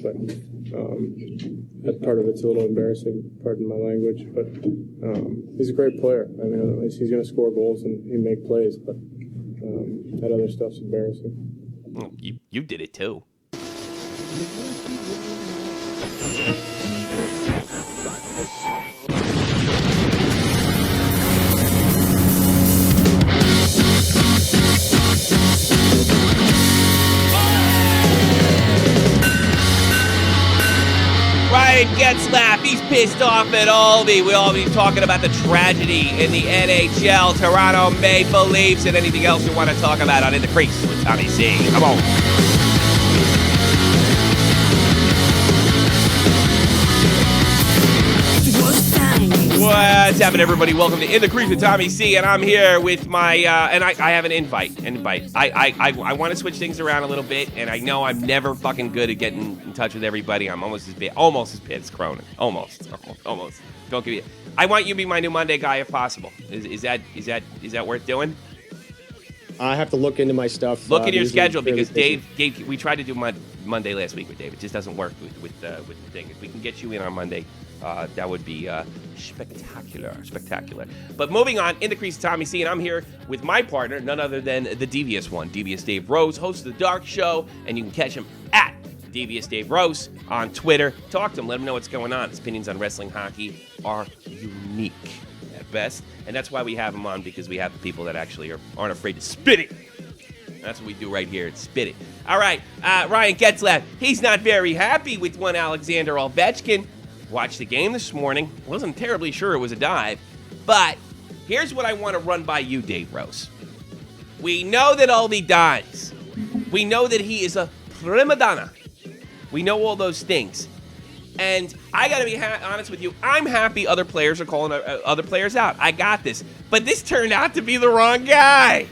but that part of it's a little embarrassing, pardon my language, but he's a great player. I mean, at least he's going to score goals and he make plays, but that other stuff's embarrassing. Well, you did it too. Ryan Getzlaf, he's pissed off at Aldi. We'll all be talking about the tragedy in the NHL, Toronto Maple Leafs, and anything else you want to talk about on In the Crease with Tommy C. Come on. What's happening, everybody? Welcome to In the Crease with Tommy C. And I'm here with my, and I have an invite. I want to switch things around a little bit, and I know I'm never fucking good at getting in touch with everybody. I'm almost as bad as Cronin. Almost. Don't give you. I want you to be my new Monday guy if possible. Is that worth doing? I have to look into my stuff. Look into your schedule because Dave, we tried to do Monday last week with Dave. It just doesn't work with the thing. If we can get you in on Monday, that would be spectacular. But moving on, In the Crease, Tommy C, and I'm here with my partner, none other than the Devious one, Devious Dave Rose, host of The Dark Show, and you can catch him at Devious Dave Rose on Twitter. Talk to him, let him know what's going on. His opinions on wrestling, hockey are unique at best, and that's why we have him on, because we have people that actually aren't afraid to spit it. That's what we do right here. It's spit it. All right, Ryan Getzlaf, he's not very happy with one Alexander Ovechkin. Watched the game this morning. Wasn't terribly sure it was a dive. But here's what I want to run by you, Dave Rose. We know that Aldi dies. We know that he is a prima donna. We know all those things. And I got to be honest with you. I'm happy other players are calling other players out. I got this. But this turned out to be the wrong guy.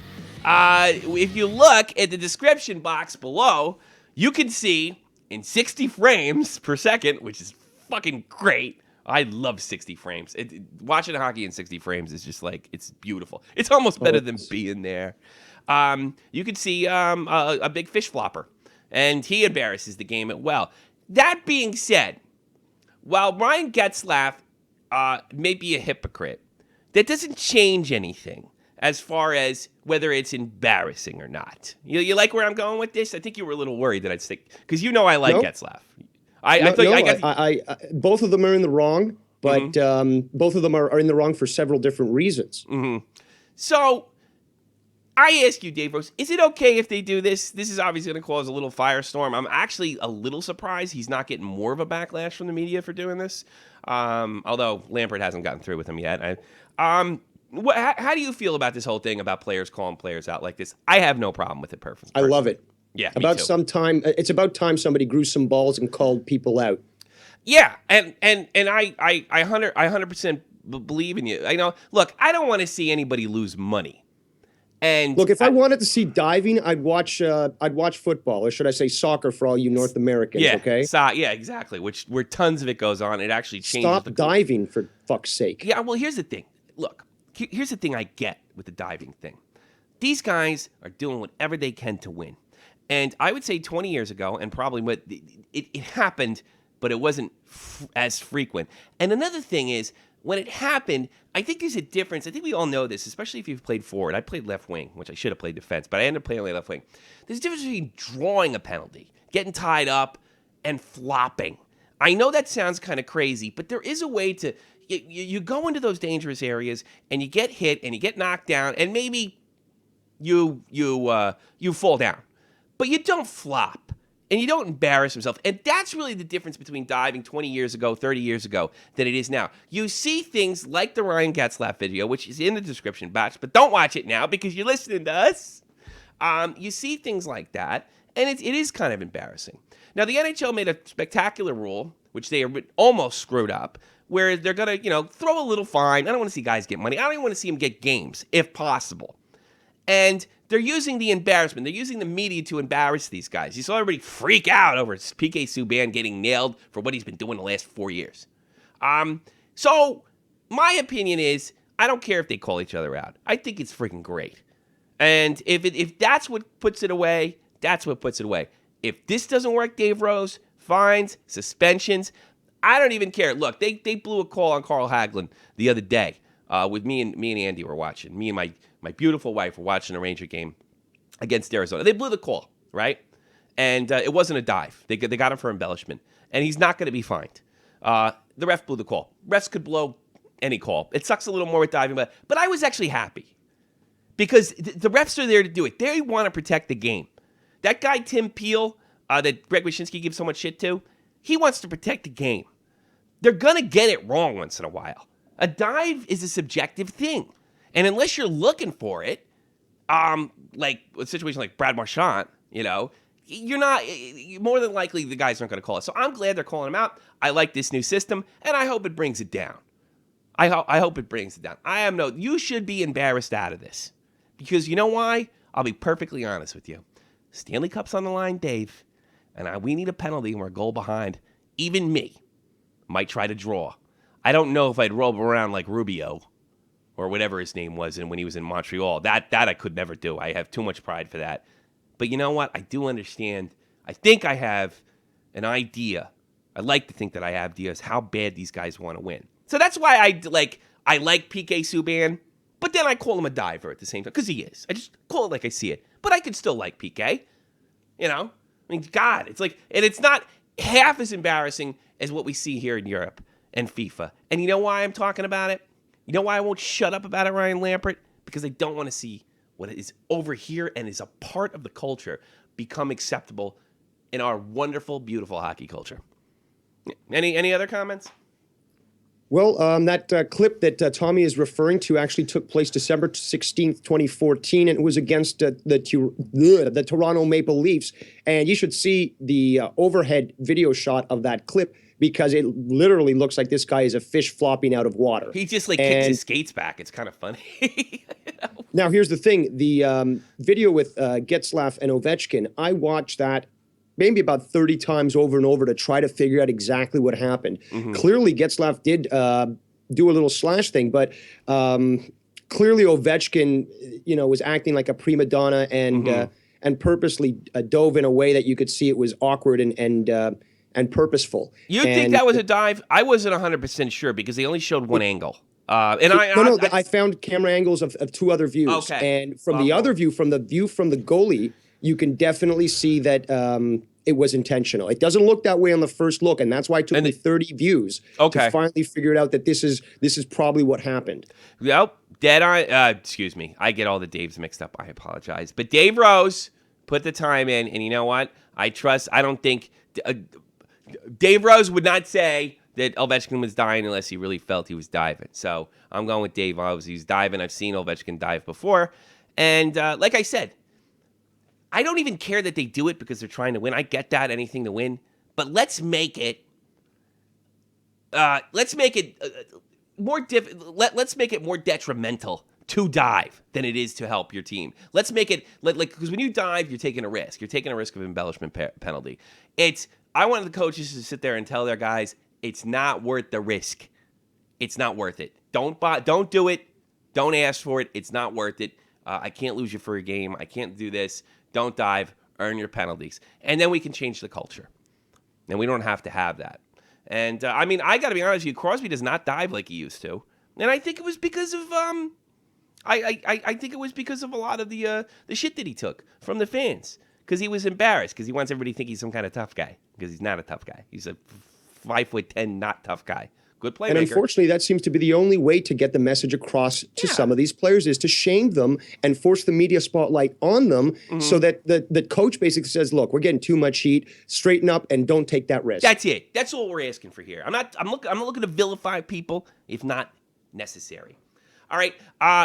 If you look at the description box below, you can see in 60 frames per second, which is fucking great. I love 60 frames. Watching hockey in 60 frames is just like, it's beautiful. It's almost better than being there. You could see a big fish flopper, and he embarrasses the game at well. That being said, while Ryan Getzlaf may be a hypocrite, that doesn't change anything as far as whether it's embarrassing or not. You like where I'm going with this? I think you were a little worried that I'd stick, because you know I like Getzlaf. Both of them are in the wrong, but both of them are in the wrong for several different reasons. Mm-hmm. So I ask you, Dave Rose, is it okay if they do this? This is obviously going to cause a little firestorm. I'm actually a little surprised he's not getting more of a backlash from the media for doing this, although Lampard hasn't gotten through with him yet. How do you feel about this whole thing about players calling players out like this? I have no problem with it personally. I love it. Yeah, it's about time somebody grew some balls and called people out. Yeah, and I 100% believe in you. Look, I don't want to see anybody lose money. And look, if I wanted to see diving, I'd watch football, or should I say soccer for all you North Americans? Yeah, okay. Yeah, exactly. Where tons of it goes on, it actually changes. Stop diving, for fuck's sake. Yeah, well, here's the thing. Look, here's the thing I get with the diving thing. These guys are doing whatever they can to win. And I would say 20 years ago, and probably it happened, but it wasn't as frequent. And another thing is, when it happened, I think there's a difference. I think we all know this, especially if you've played forward. I played left wing, which I should have played defense, but I ended up playing left wing. There's a difference between drawing a penalty, getting tied up, and flopping. I know that sounds kind of crazy, but there is a way to... You go into those dangerous areas, and you get hit, and you get knocked down, and maybe you fall down. But you don't flop, and you don't embarrass yourself. And that's really the difference between diving 20 years ago, 30 years ago, than it is now. You see things like the Ryan Getzlaf video, which is in the description box, but don't watch it now because you're listening to us. You see things like that, and it is kind of embarrassing. Now, the NHL made a spectacular rule, which they almost screwed up, where they're going to, throw a little fine. I don't want to see guys get money. I don't even want to see them get games, if possible. And they're using the embarrassment. They're using the media to embarrass these guys. You saw everybody freak out over PK Subban getting nailed for what he's been doing the last 4 years. So my opinion is, I don't care if they call each other out. I think it's freaking great. And if that's what puts it away, that's what puts it away. If this doesn't work, Dave Rose, fines, suspensions. I don't even care. Look, they blew a call on Carl Hagelin the other day with me and Andy were watching. Me and my beautiful wife were watching a Ranger game against Arizona. They blew the call, right? And it wasn't a dive. They got him for embellishment. And he's not going to be fined. The ref blew the call. Refs could blow any call. It sucks a little more with diving, but I was actually happy. Because the refs are there to do it. They want to protect the game. That guy, Tim Peel, that Greg Wyshynski gives so much shit to, he wants to protect the game. They're going to get it wrong once in a while. A dive is a subjective thing. And unless you're looking for it, like a situation like Brad Marchand, you're not, more than likely the guys aren't going to call it. So I'm glad they're calling him out. I like this new system, and I hope it brings it down. I hope it brings it down. You should be embarrassed out of this. Because you know why? I'll be perfectly honest with you. Stanley Cup's on the line, Dave, and we need a penalty and we're a goal behind. Even me might try to draw. I don't know if I'd roll around like Rubio or whatever his name was when he was in Montreal. That I could never do. I have too much pride for that. But you know what? I do understand. I think I have an idea. I like to think that I have ideas how bad these guys want to win. So that's why I like PK Subban. But then I call him a diver at the same time, because he is. I just call it like I see it. But I could still like PK. I mean, God, it's like, and it's not half as embarrassing as what we see here in Europe and FIFA. And you know why I'm talking about it? You know why I won't shut up about it, Ryan Lampert? Because I don't want to see what is over here and is a part of the culture become acceptable in our wonderful, beautiful hockey culture. Any other comments? Well, that clip that Tommy is referring to actually took place December 16th, 2014, and it was against the Toronto Maple Leafs. And you should see the overhead video shot of that clip because it literally looks like this guy is a fish flopping out of water. He just kicks his skates back. It's kind of funny. Now, here's the thing. The video with Getzlaf and Ovechkin, I watched that maybe about 30 times over and over to try to figure out exactly what happened. Mm-hmm. Clearly, Getzlaf did do a little slash thing, but clearly Ovechkin, was acting like a prima donna and purposely dove in a way that you could see it was awkward and purposeful. You think that was a dive? I wasn't 100% sure because they only showed one angle. I found camera angles of two other views. Okay. And from the other view, from the goalie, you can definitely see that it was intentional. It doesn't look that way on the first look, and that's why it took me 30 views to finally figure it out that this is probably what happened. Yep, dead on. Excuse me, I get all the Daves mixed up. I apologize, but Dave Rose put the time in, and you know what? I don't think Dave Rose would not say that Ovechkin was dying unless he really felt he was diving. So I'm going with Dave Rose. He's diving. I've seen Ovechkin dive before, and like I said, I don't even care that they do it because they're trying to win. I get that, anything to win. But let's make it more detrimental to dive than it is to help your team. Let's make it because when you dive, you're taking a risk. You're taking a risk of embellishment penalty. I wanted the coaches to sit there and tell their guys it's not worth the risk. It's not worth it. Don't do it. Don't ask for it. It's not worth it. I can't lose you for a game. I can't do this. Don't dive, earn your penalties. And then we can change the culture. And we don't have to have that. And, I got to be honest with you, Crosby does not dive like he used to. And I think it was because of, I think it was because of a lot of the shit that he took from the fans. Because he was embarrassed, because he wants everybody to think he's some kind of tough guy. Because he's not a tough guy. He's a 5'10", not tough guy. Good playmaker. And unfortunately, that seems to be the only way to get the message across to some of these players is to shame them and force the media spotlight on them so that the coach basically says, look, we're getting too much heat, straighten up and don't take that risk. That's it. That's all we're asking for here. I'm not looking to vilify people if not necessary. All right,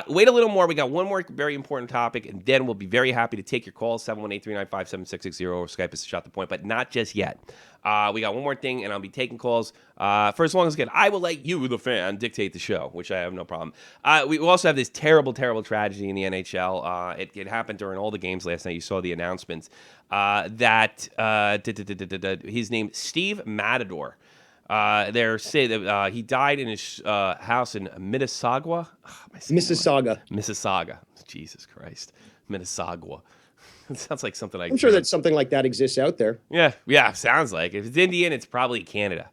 wait a little more. We got one more very important topic, and then we'll be very happy to take your calls, 718-395-7660, or Skype us to Shot the Point, but not just yet. We got one more thing, and I'll be taking calls for as long as I can. I will let you, the fan, dictate the show, which I have no problem. We also have this terrible, terrible tragedy in the NHL. It happened during all the games last night. You saw the announcements that his name, Steve Matador. They say that he died in his house in Mississauga. Mississauga. Jesus Christ. Mississauga. It sounds like something I'm sure that something like that exists out there. Yeah, sounds like. If it's Indian, it's probably Canada.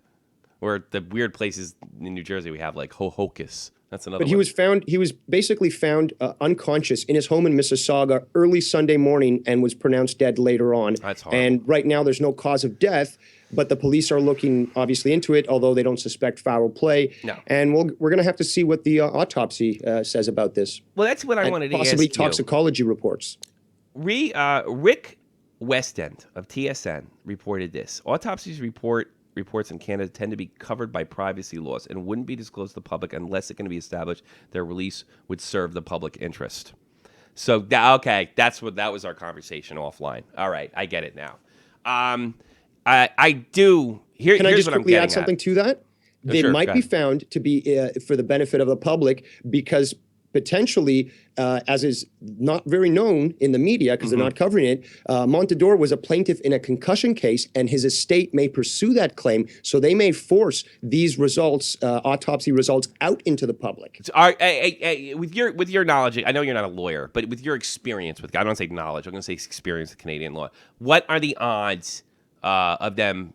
Or the weird places in New Jersey we have like Hohokus. That's another But one. he was basically found unconscious in his home in Mississauga early Sunday morning and was pronounced dead later on. That's horrible. And right now there's no cause of death, but the police are looking obviously into it, although they don't suspect foul play. No. And we're going to have to see what the autopsy says about this. Well, that's what I wanted to ask possibly you. toxicology reports. Rick Westend of TSN reported this. Autopsies reports in Canada tend to be covered by privacy laws and wouldn't be disclosed to the public unless it can be established their release would serve the public interest. So, that was our conversation offline. All right, I get it now. I do. Can I just quickly add something to that? They sure, might be found to be for the benefit of the public because potentially, as is not very known in the media because they're not covering it, Montador was a plaintiff in a concussion case, and his estate may pursue that claim. So they may force these results, autopsy results, out into the public. So with your knowledge, I know you're not a lawyer, but with your experience with, I don't want to say knowledge, I'm going to say experience with Canadian law. What are the odds of them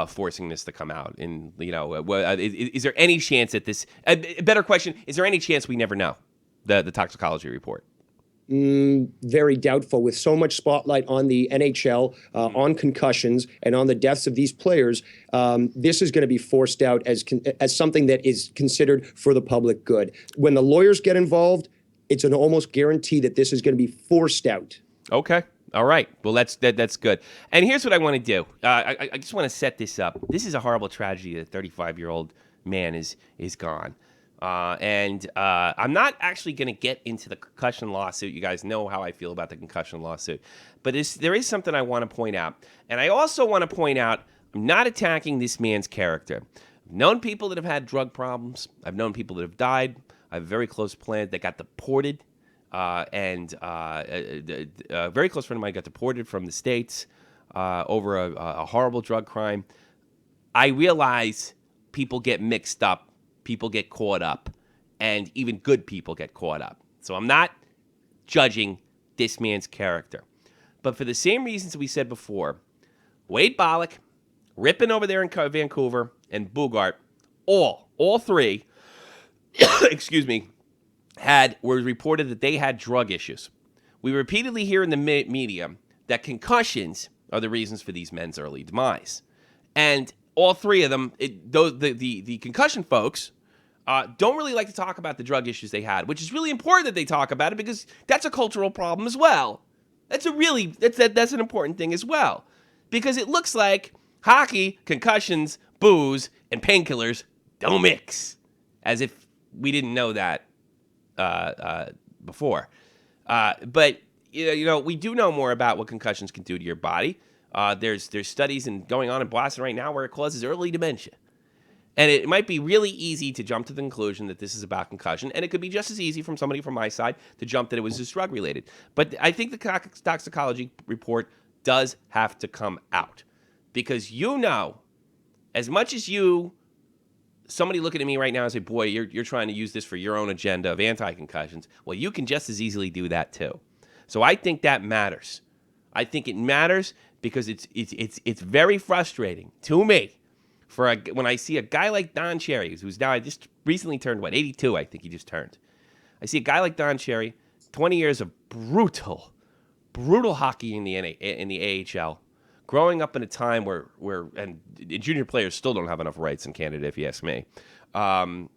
forcing this to come out? And is there any chance that this? A better question: is there any chance we never know the toxicology report? Very doubtful. With so much spotlight on the NHL, on concussions, and on the deaths of these players, this is going to be forced out as something that is considered for the public good. When the lawyers get involved, it's an almost guarantee that this is going to be forced out. Okay. All right. Well, that's good. And here's what I want to do. I just want to set this up. This is a horrible tragedy. The 35-year-old man is gone. And I'm not actually going to get into the concussion lawsuit. You guys know how I feel about the concussion lawsuit. But there is something I want to point out. And I also want to point out, I'm not attacking this man's character. I've known people that have had drug problems. I've known people that have died. I have a very close friend that got deported. And a very close friend of mine got deported from the States over a horrible drug crime. I realize people get mixed up. People get caught up, and even good people get caught up. So I'm not judging this man's character. But for the same reasons we said before, Wade Bollock, Rippin over there in Vancouver, and Bugart, all three, excuse me, were reported that they had drug issues. We repeatedly hear in the media that concussions are the reasons for these men's early demise. And all three of them, the concussion folks, don't really like to talk about the drug issues they had, which is really important that they talk about it because that's a cultural problem as well. That's an important thing as well. Because it looks like hockey, concussions, booze, and painkillers don't mix. As if we didn't know that before. But we do know more about what concussions can do to your body. There's studies going on in Boston right now where it causes early dementia. And it might be really easy to jump to the conclusion that this is about concussion, and it could be just as easy from somebody from my side to jump that it was just drug-related. But I think the toxicology report does have to come out because as much as somebody looking at me right now and say, boy, you're trying to use this for your own agenda of anti-concussions, well, you can just as easily do that too. So I think that matters. I think it matters because it's very frustrating to me when I see a guy like Don Cherry, who's now just recently turned, 82, I think he just turned. I see a guy like Don Cherry, 20 years of brutal hockey in the AHL, growing up in a time where junior players still don't have enough rights in Canada, if you ask me. When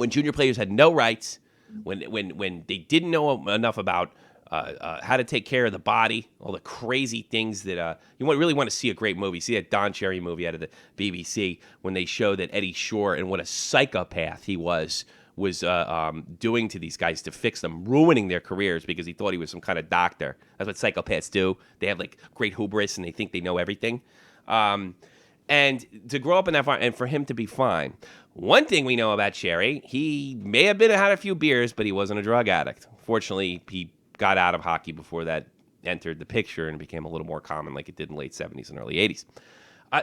junior players had no rights, when they didn't know enough about how to take care of the body, all the crazy things that you really want to see a great movie. See that Don Cherry movie out of the BBC when they show that Eddie Shore and what a psychopath he was doing to these guys to fix them, ruining their careers because he thought he was some kind of doctor. That's what psychopaths do. They have like great hubris and they think they know everything. And to grow up in that farm and for him to be fine. One thing we know about Cherry, he may have had a few beers, but he wasn't a drug addict. Fortunately, he got out of hockey before that entered the picture and became a little more common like it did in the late 70s and early 80s.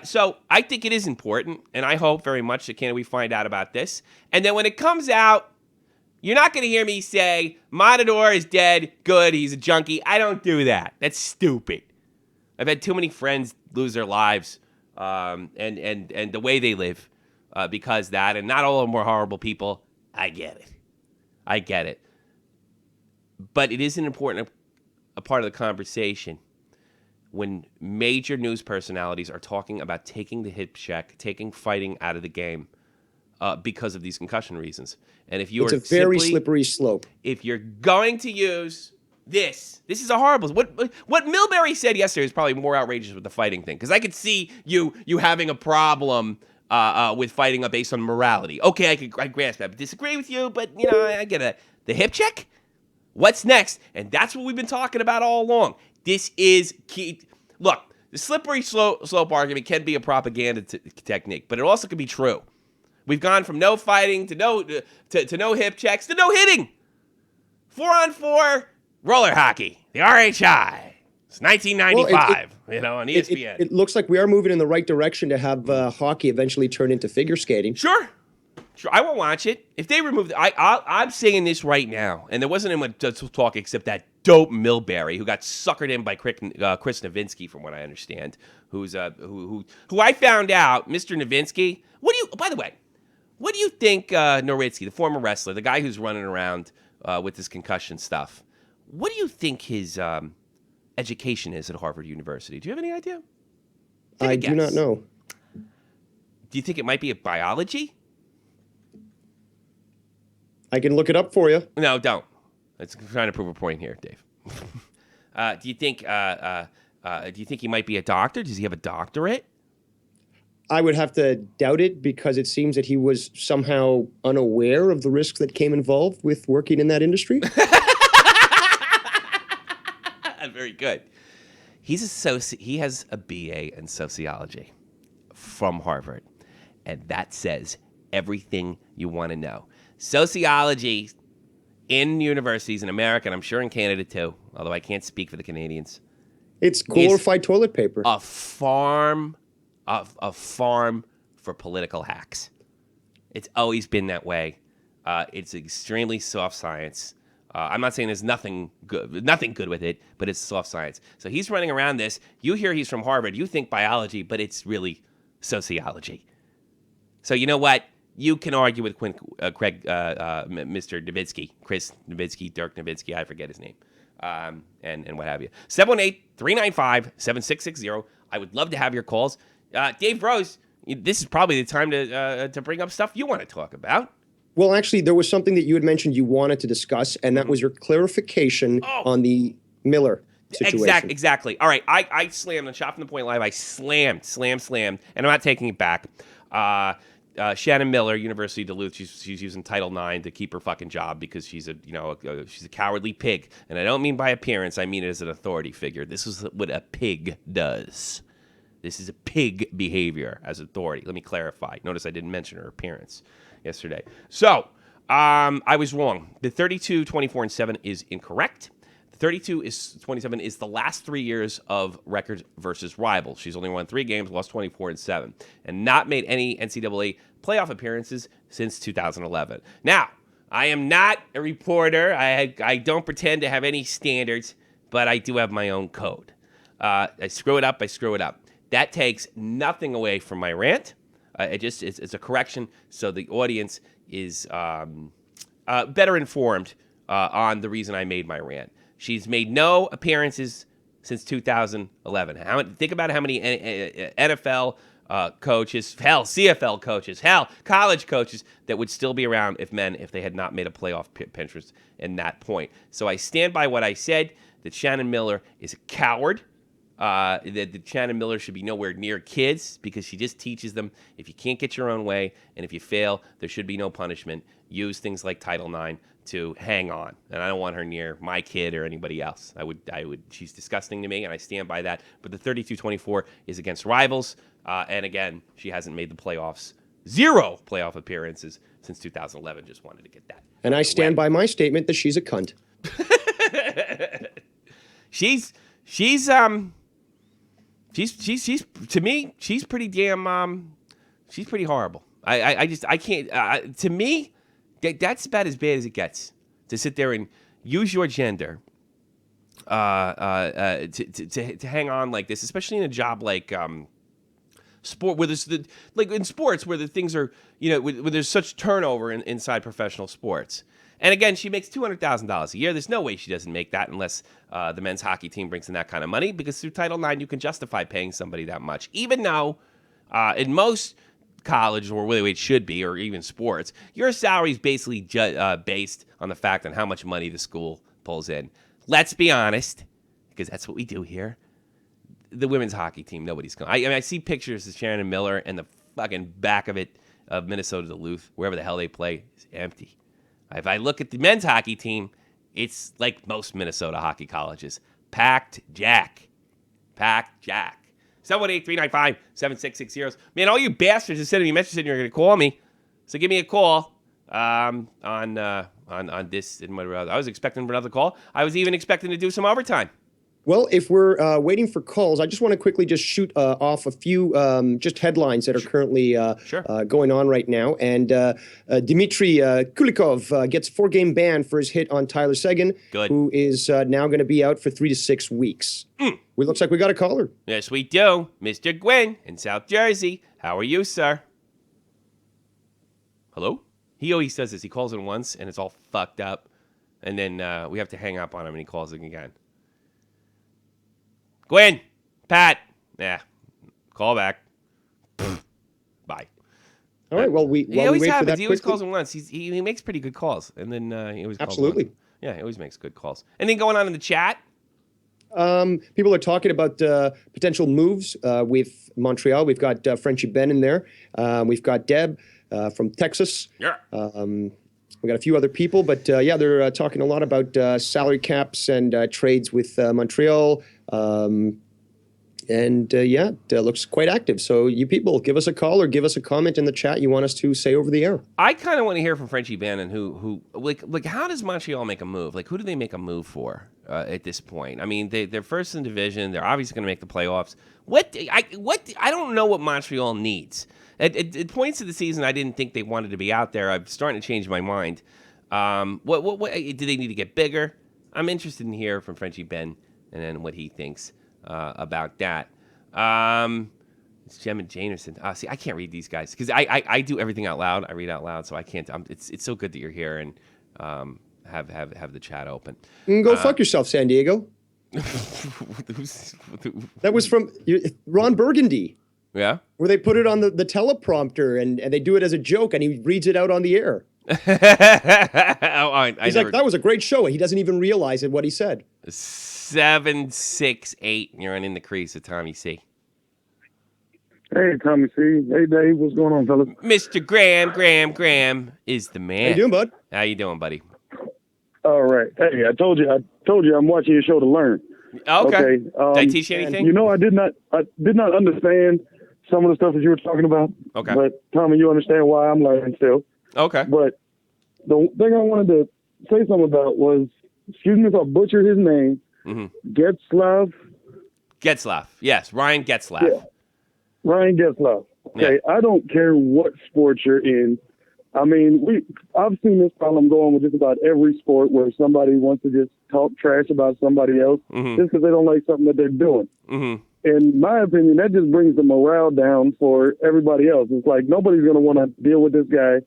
So I think it is important, and I hope very much that we find out about this. And then when it comes out, You're not going to hear me say, Matador is dead, good, he's a junkie. I don't do that. That's stupid. I've had too many friends lose their lives and the way they live because that, and not all of them were horrible people. I get it. But it is an important a part of the conversation when major news personalities are talking about taking the hip check, taking fighting out of the game because of these concussion reasons. And if you it's a very slippery slope. If you're going to use this is a horrible. What Milbury said yesterday is probably more outrageous with the fighting thing, because I could see you having a problem with fighting based on morality. Okay, I grasp that, but disagree with you. But I get it. The hip check. What's next? And that's what we've been talking about all along. This is key. Look, the slippery slope argument can be a propaganda technique, but it also can be true. We've gone from no fighting to no hip checks to no hitting. 4-on-4 roller hockey, the RHI. It's 1995, on ESPN. It looks like we are moving in the right direction to have hockey eventually turn into figure skating. Sure, I won't watch it. If they remove it, I'm saying this right now, and there wasn't anyone to talk except that dope Milbury, who got suckered in by Chris Nowitzki, from what I understand, who I found out, Mr. Nowitzki. By the way, what do you think Nowitzki, the former wrestler, the guy who's running around with this concussion stuff, what do you think his education is at Harvard University? Do you have any idea? I do not know. Do you think it might be a biology? I can look it up for you. No, don't. It's trying to prove a point here, Dave. Do you think he might be a doctor? Does he have a doctorate? I would have to doubt it, because it seems that he was somehow unaware of the risks that came involved with working in that industry. Very good. He has a BA in sociology from Harvard, and that says everything you want to know. Sociology in universities in America, and I'm sure in Canada too, although I can't speak for the Canadians. It's glorified toilet paper. A farm for political hacks. It's always been that way. It's extremely soft science. I'm not saying there's nothing good with it, but it's soft science. So he's running around this. You hear he's from Harvard. You think biology, but it's really sociology. So you know what? You can argue with Mr. Nowitzki, Chris Nowitzki, Dirk Nowitzki, I forget his name, and what have you. 718-395-7660. I would love to have your calls. Dave Rose, this is probably the time to bring up stuff you want to talk about. Well, actually, there was something that you had mentioned you wanted to discuss, and that was your clarification on the Miller situation. Exactly. All right, I slammed on Shot from the Point Live. I slammed, and I'm not taking it back. Shannon Miller, University of Duluth, she's using Title IX to keep her fucking job because she's a cowardly pig. And I don't mean by appearance, I mean it as an authority figure. This is what a pig does. This is a pig behavior as authority. Let me clarify. Notice I didn't mention her appearance yesterday. So, I was wrong. The 32, 24, and 7 is incorrect. The 32 is 27 is the last 3 years of records versus rivals. She's only won 3 games, lost 24 and 7, and not made any NCAA playoff appearances since 2011. Now, I am not a reporter. I don't pretend to have any standards, but I do have my own code. I screw it up. That takes nothing away from my rant. It's a correction, so the audience is better informed on the reason I made my rant. She's made no appearances since 2011. Think about how many NFL coaches, hell, CFL coaches, hell, college coaches that would still be around if they had not made a playoff appearance in that point. So I stand by what I said, that Shannon Miller is a coward. That Shannon Miller should be nowhere near kids because she just teaches them if you can't get your own way and if you fail, there should be no punishment. Use things like Title IX to hang on. And I don't want her near my kid or anybody else. I would. She's disgusting to me, and I stand by that. But the 32-24 is against rivals. And again, she hasn't made the playoffs. 0 playoff appearances since 2011. Just wanted to get that. And I stand by my statement that she's a cunt. She's to me, she's pretty damn she's pretty horrible. I can't to me, That's about as bad as it gets. To sit there and use your gender to hang on like this, especially in a job like sport, where there's like in sports where the things are, where there's such turnover inside professional sports. And again, she makes $200,000 a year. There's no way she doesn't make that unless the men's hockey team brings in that kind of money, because through Title IX you can justify paying somebody that much, even though in most college, or whether it should be, or even sports, your salary is basically based on the fact on how much money the school pulls in. Let's be honest, because that's what we do here. The women's hockey team, nobody's going. I see pictures of Shannon Miller, and the fucking back of it of Minnesota Duluth, wherever the hell they play, is empty. If I look at the men's hockey team, it's like most Minnesota hockey colleges. Packed jack. 718-395-7660. Man, all you bastards are sending me messages and you're going to call me. So give me a call on this. I was expecting another call. I was even expecting to do some overtime. Well, if we're waiting for calls, I just want to quickly just shoot off a few just headlines that are currently going on right now. And Dmitry Kulikov gets a 4-game ban for his hit on Tyler Seguin, who is now going to be out for 3 to 6 weeks. It looks like we got a caller. Yes, we do. Mr. Gwynn in South Jersey. How are you, sir? Hello? He always does this. He calls in once, and it's all fucked up. And then we have to hang up on him, and he calls in again. Gwen, Pat, call back. Bye. All right. Well, he always happens. He always calls him once. He makes pretty good calls, and then he always calls absolutely. Yeah, he always makes good calls. Anything going on in the chat? People are talking about potential moves with Montreal. We've got Frenchie Ben in there. We've got Deb from Texas. Yeah. We got a few other people, but they're talking a lot about salary caps and trades with Montreal. It looks quite active. So you people, give us a call or give us a comment in the chat you want us to say over the air. I kind of want to hear from Frenchie Bannon, who how does Montreal make a move? Like, who do they make a move for at this point? I mean, they're first in division. They're obviously going to make the playoffs. I don't know what Montreal needs. At points of the season, I didn't think they wanted to be out there. I'm starting to change my mind. What do they need to get bigger? I'm interested in hearing from Frenchie Ben and then what he thinks about that. It's Jem and Janerson. See, I can't read these guys because I do everything out loud. I read out loud, so I can't. It's so good that you're here and have the chat open. Go fuck yourself, San Diego. That was from Ron Burgundy. Yeah, where they put it on the teleprompter and they do it as a joke and he reads it out on the air. He's like, that was a great show. He doesn't even realize it, what he said. 768. You're in the crease with Tommy C. Hey, Tommy C. Hey, Dave. What's going on, fellas? Mr. Graham is the man. How you doing, bud? How you doing, buddy? All right. Hey, I told you I'm watching your show to learn. Okay. Did I teach you anything? You know, I did not understand some of the stuff that you were talking about. Okay. But Tommy, you understand why I'm learning still. Okay. But the thing I wanted to say something about was, excuse me if I butcher his name, Getzlaf. Getzlaf. Yes, Ryan Getzlaf. Yeah. Ryan Getzlaf. Okay, Yeah. I don't care what sport you're in. I mean, I've seen this problem going with just about every sport where somebody wants to just talk trash about somebody else just because they don't like something that they're doing. In my opinion, that just brings the morale down for everybody else. It's like nobody's going to want to deal with this guy.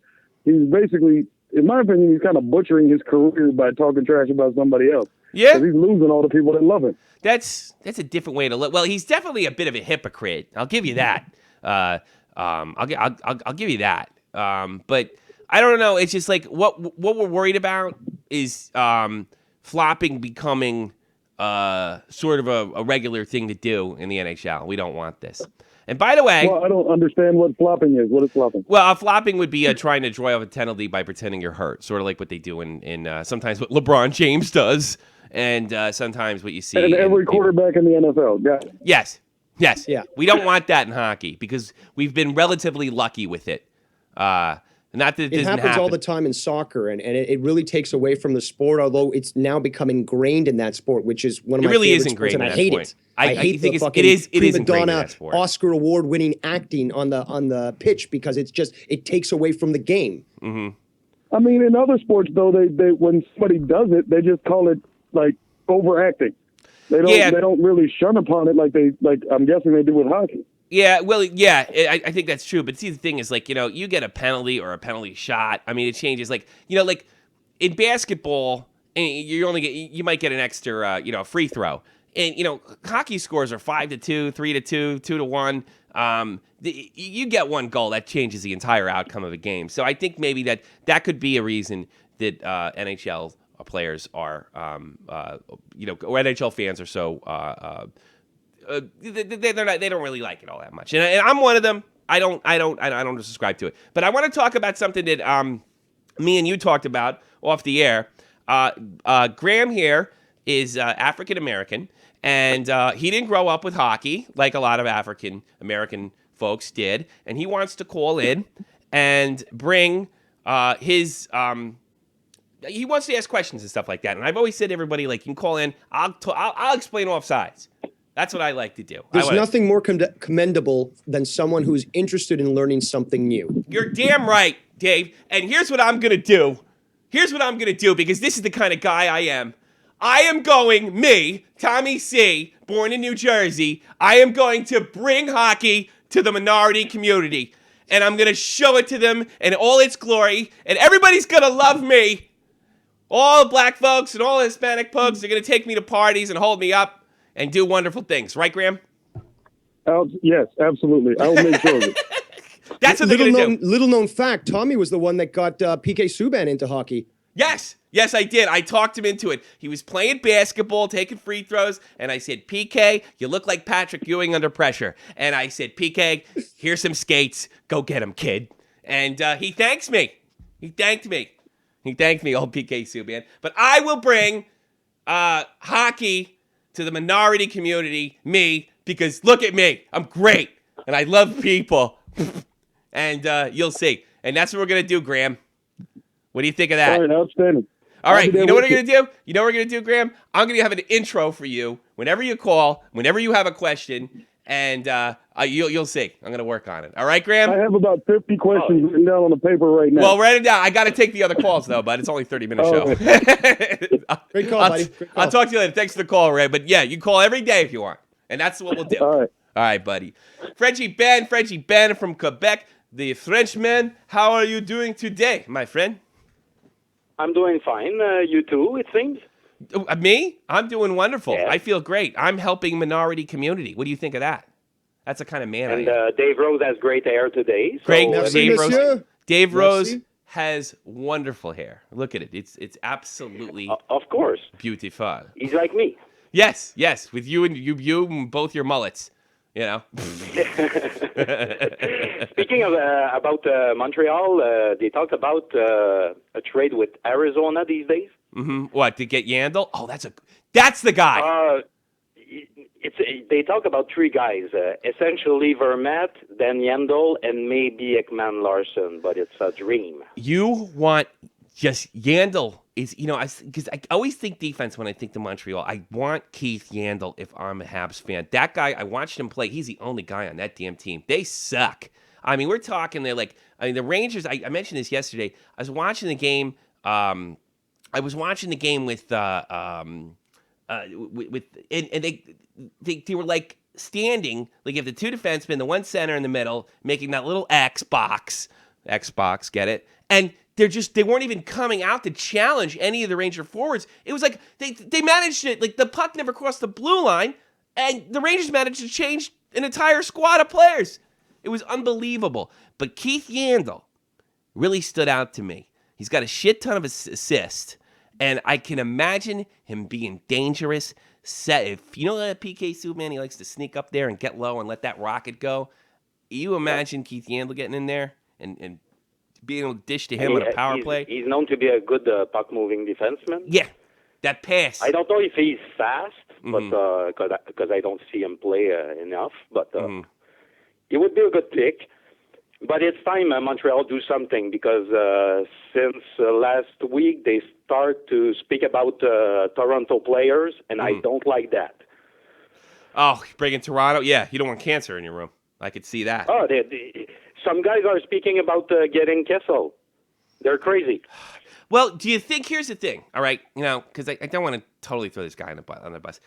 He's basically, in my opinion, he's kind of butchering his career by talking trash about somebody else. Yeah. Because he's losing all the people that love him. That's a different way to look. Well, he's definitely a bit of a hypocrite. I'll give you that. I'll give you that. But I don't know. It's just like what we're worried about is flopping becoming sort of a regular thing to do in the NHL. We don't want this. And by the way, well, I don't understand what flopping is. What is flopping? Well, flopping would be trying to draw off a penalty by pretending you're hurt, sort of like what they do in sometimes what LeBron James does, and sometimes what you see. And every quarterback in the NFL. Got it. Yes. Yeah. We don't want that in hockey because we've been relatively lucky with it. Not that it happens all the time in soccer, and it really takes away from the sport, although it's now become ingrained in that sport, which is one of my favorite sports, and I hate it. I hate the fucking prima donna, Oscar award-winning acting on the pitch because it takes away from the game. I mean, in other sports though, they when somebody does it, they just call it like overacting. They don't really shun upon it like I'm guessing they do with hockey. Yeah, well, yeah, I think that's true. But see, the thing is, like, you get a penalty or a penalty shot. I mean, it changes. Like, like in basketball, you might get an extra, free throw. And, hockey scores are 5-2, 3-2, 2-1. You get one goal, that changes the entire outcome of a game. So I think maybe that could be a reason that NHL players are, or NHL fans are so they don't really like it all that much, and I'm one of them. I don't subscribe to it. But I want to talk about something that me and you talked about off the air. Graham here is African American, and he didn't grow up with hockey like a lot of African American folks did, and he wants to call in and bring his. He wants to ask questions and stuff like that, and I've always said to everybody, like, you can call in. I'll explain off sides. That's what I like to do. There's nothing more commendable than someone who's interested in learning something new. You're damn right, Dave. And here's what I'm going to do. Because this is the kind of guy I am. I am going, Tommy C., born in New Jersey, I am going to bring hockey to the minority community. And I'm going to show it to them in all its glory. And everybody's going to love me. All black folks and all Hispanic folks are going to take me to parties and hold me up and do wonderful things. Right, Graham? Yes, absolutely. I will make sure of it. That's what they're going to do. Little known fact, Tommy was the one that got PK Subban into hockey. Yes, I did. I talked him into it. He was playing basketball, taking free throws, and I said, PK, you look like Patrick Ewing under pressure. And I said, PK, here's some skates. Go get them, kid. And he thanks me. He thanked me, old PK Subban. But I will bring hockey to the minority community, because look at me. I'm great, and I love people. And you'll see. And that's what we're going to do, Graham. What do you think of that? All right, outstanding. All right, you know what we're going to do? You know what we're going to do, Graham? I'm going to have an intro for you whenever you call, whenever you have a question, and you'll see. I'm going to work on it. All right, Graham? I have about 50 questions written down on the paper right now. Well, write it down. I got to take the other calls, though, but it's only a 30-minute show. Great call, buddy. Great call. I'll talk to you later. Thanks for the call, Ray. But, yeah, you can call every day if you want, and that's what we'll do. All right, buddy. Frenchie Ben from Quebec, the Frenchman. How are you doing today, my friend? I'm doing fine. You too, it seems? Me? I'm doing wonderful. Yeah. I feel great. I'm helping minority community. What do you think of that? That's the kind of man I am. Dave Rose has great hair today. So, Great. Merci, Dave Rose Merci. has wonderful hair. Look at it. It's absolutely of course. beautiful. He's like me. Yes. With you and both your mullets. You know. Speaking of about Montreal, they talked about a trade with Arizona these days. Mm-hmm. What, to get Yandel? Oh, that's the guy. They talk about three guys, essentially Vermette, then Yandel, and maybe Ekman Larson, but it's a dream. You want just Yandel is, because I always think defense when I think to Montreal. I want Keith Yandel if I'm a Habs fan. That guy, I watched him play. He's the only guy on that damn team. They suck. I mean, we're talking, the Rangers, I mentioned this yesterday. I was watching the game. With they were like standing, like you have the two defensemen, the one center in the middle, making that little X box, get it? And they weren't even coming out to challenge any of the Ranger forwards. It was like they managed it, like the puck never crossed the blue line, and the Rangers managed to change an entire squad of players. It was unbelievable. But Keith Yandel really stood out to me. He's got a shit ton of assists, and I can imagine him being dangerous. If you know that PK Subban, he likes to sneak up there and get low and let that rocket go. You imagine Keith Yandel getting in there and being able to dish to him on a power play. He's known to be a good puck-moving defenseman. Yeah, that pass. I don't know if he's fast, but because I don't see him play enough. But it would be a good pick. But it's time Montreal do something because since last week they start to speak about Toronto players, and I don't like that. Oh, bringing Toronto? Yeah, you don't want cancer in your room. I could see that. Oh, some guys are speaking about getting Kessel. They're crazy. Well, do you think, here's the thing, all right, because I don't want to totally throw this guy on the bus.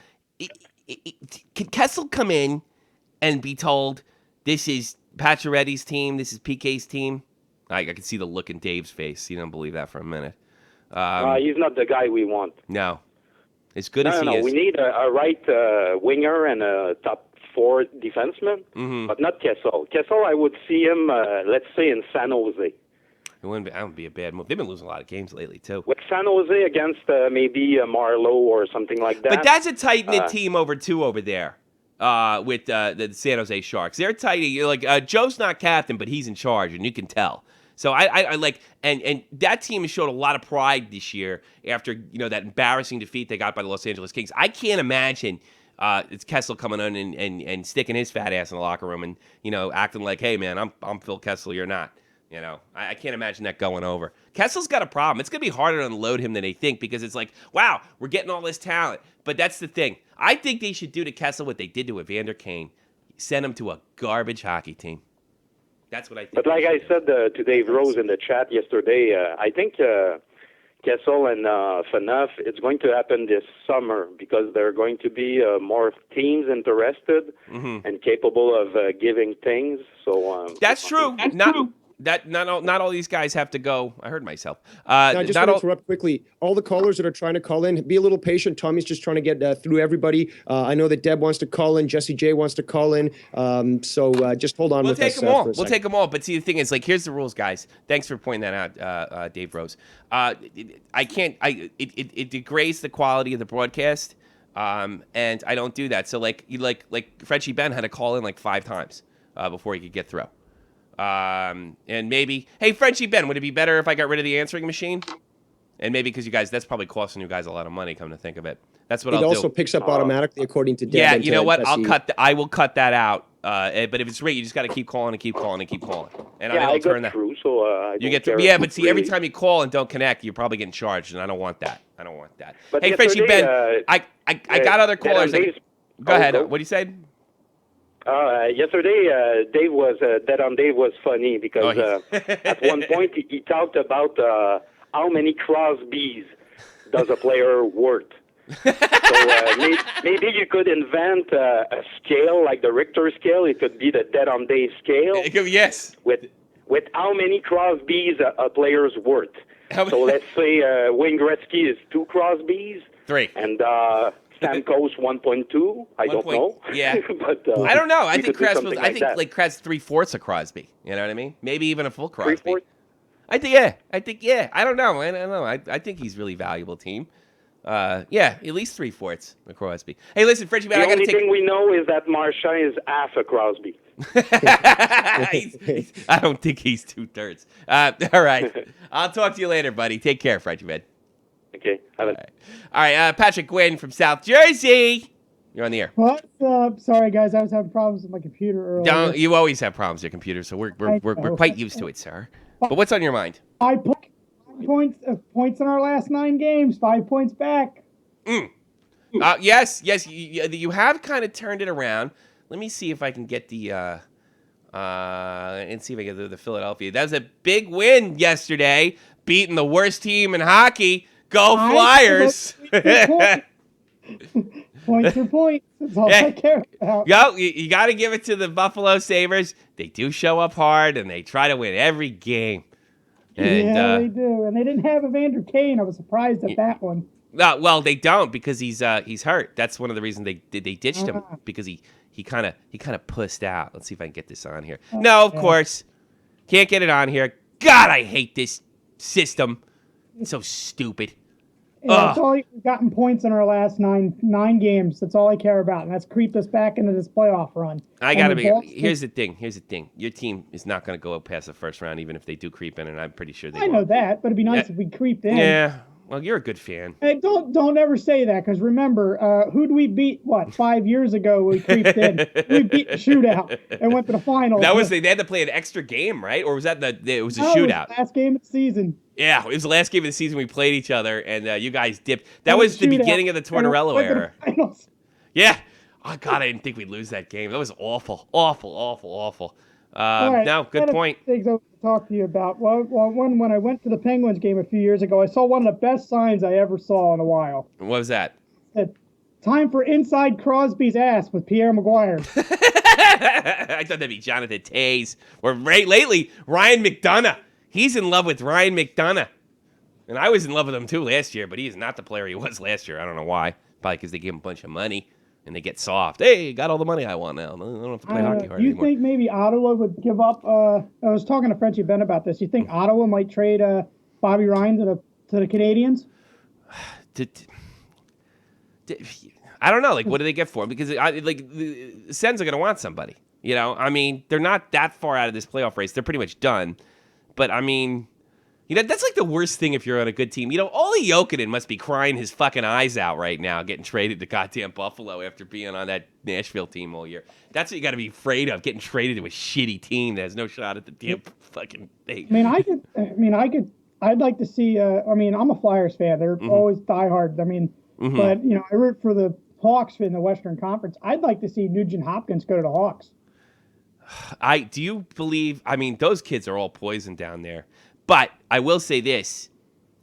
Can Kessel come in and be told, this is Pacioretty's team, this is PK's team? I can see the look in Dave's face. You don't believe that for a minute. He's not the guy we want. No. As good as he is. We need a right winger and a top 4 defenseman, but not Kessel. Kessel, I would see him, let's say, in San Jose. That wouldn't be a bad move. They've been losing a lot of games lately, too. With San Jose against maybe Marlowe or something like that. But that's a tight-knit team over there with the San Jose Sharks. They're tight. Joe's not captain, but he's in charge, and you can tell. So I like, and that team has showed a lot of pride this year after, that embarrassing defeat they got by the Los Angeles Kings. I can't imagine it's Kessel coming on and sticking his fat ass in the locker room and, acting like, hey, man, I'm Phil Kessel, you're not. I can't imagine that going over. Kessel's got a problem. It's going to be harder to unload him than they think because it's like, wow, we're getting all this talent. But that's the thing. I think they should do to Kessel what they did to Evander Kane. Send him to a garbage hockey team. That's what I think. But like I said to Dave Rose in the chat yesterday, I think Kessel and FNUF, it's going to happen this summer because there are going to be more teams interested and capable of giving things. So that's true. Not all these guys have to go. I heard myself. I just want to interrupt quickly. All the callers that are trying to call in, be a little patient. Tommy's just trying to get through everybody. I know that Deb wants to call in. Jesse J wants to call in. So just hold on with us. We'll take them all. But see, the thing is, here's the rules, guys. Thanks for pointing that out, Dave Rose. It degrades the quality of the broadcast, and I don't do that. So like Frenchie Ben had to call in 5 times before he could get through. And maybe, hey, Frenchie Ben, would it be better if I got rid of the answering machine? And maybe because you guys, that's probably costing you guys a lot of money, come to think of it. That's what I'll do. It also picks up automatically according to Deb. Yeah, you know what? I will cut that out. But if it's right, you just got to keep calling and keep calling and keep calling. And I turn got that. Through, so I you get through. Yeah, but see, every time you call and don't connect, you're probably getting charged, and I don't want that. But hey, Frenchie Ben, I got other callers. Go ahead. What do you say? Yesterday, Dave was Dead on Dave was funny because at one point he talked about how many Crosbys does a player worth. So maybe you could invent a scale like the Richter scale. It could be the Dead on Dave scale. Yes. With how many Crosbys a player's worth. So let's say Wayne Gretzky is 2 Crosbys. 3. And Stamkos 1.2. I don't know. Yeah, but I don't know. I think Kratz was. I think Kratz 3/4 of Crosby. You know what I mean? Maybe even a full Crosby. 3/4. I think yeah. I don't know. I think he's really valuable team. Yeah, at least 3/4 of Crosby. Hey, listen, Frenchie, man, the only thing we know is that Marchand is half a Crosby. I don't think he's 2/3. All right. I'll talk to you later, buddy. Take care, Frenchie, man. Okay. All right. Patrick Gwynn from South Jersey. You're on the air. What's up? Sorry, guys. I was having problems with my computer earlier. You always have problems with your computer, so we're quite used to it, sir. But what's on your mind? 5 points in our last 9 games. 5 points back. Yes. You have kind of turned it around. Let me see if I can get the and see if I get the Philadelphia. That was a big win yesterday, beating the worst team in hockey. Go Flyers! Points are points. That's all I care about. You got to give it to the Buffalo Sabres. They do show up hard, and they try to win every game. And, they do. And they didn't have Evander Kane. I was surprised at that one. Well, they don't because he's hurt. That's one of the reasons they ditched him because he kind of pussed out. Let's see if I can get this on here. No, of course, can't get it on here. God, I hate this system. It's so stupid. Yeah, that's all. We've gotten points in our last nine games. That's all I care about, and that's creeped us back into this playoff run. Here's the thing. Your team is not going to go past the first round, even if they do creep in, and I'm pretty sure they won't. I know that, but it'd be nice if we creeped in. Yeah. Well, you're a good fan. Hey, don't ever say that, because remember, who'd we beat? 5 years ago? We creeped in. We beat the shootout and went to the finals. They had to play an extra game, right? Or was that it was a shootout? It was the last game of the season. Yeah, it was the last game of the season we played each other, and you guys dipped. That was the beginning of the Tortorella era. Yeah. Oh, God, I didn't think we'd lose that game. That was awful. Awful. All right, No, good point. Things I want to talk to you about. Well, when I went to the Penguins game a few years ago, I saw one of the best signs I ever saw in a while. What was that? It said, "Time for inside Crosby's ass" with Pierre Maguire. I thought that'd be Jonathan Toews. Or lately, Ryan McDonough. He's in love with Ryan McDonough. And I was in love with him too last year, but he is not the player he was last year. I don't know why. Probably because they gave him a bunch of money and they get soft. Hey, got all the money I want now. I don't have to play hockey hard Do you anymore. think maybe Ottawa would give up? I was talking to Frenchie Ben about this. You think Ottawa might trade Bobby Ryan to the Canadians? I don't know. Like, what do they get for him? Because the Sens are going to want somebody. You know, I mean, they're not that far out of this playoff race. They're pretty much done. But I mean, you know, that's like the worst thing if you're on a good team. You know, Olli Jokinen must be crying his fucking eyes out right now, getting traded to goddamn Buffalo after being on that Nashville team all year. That's what you got to be afraid of, getting traded to a shitty team that has no shot at the damn fucking thing. I'd like to see. I'm a Flyers fan. They're always diehard. But you know, I root for the Hawks in the Western Conference. I'd like to see Nugent Hopkins go to the Hawks. Do you believe? I mean, those kids are all poison down there. But I will say this: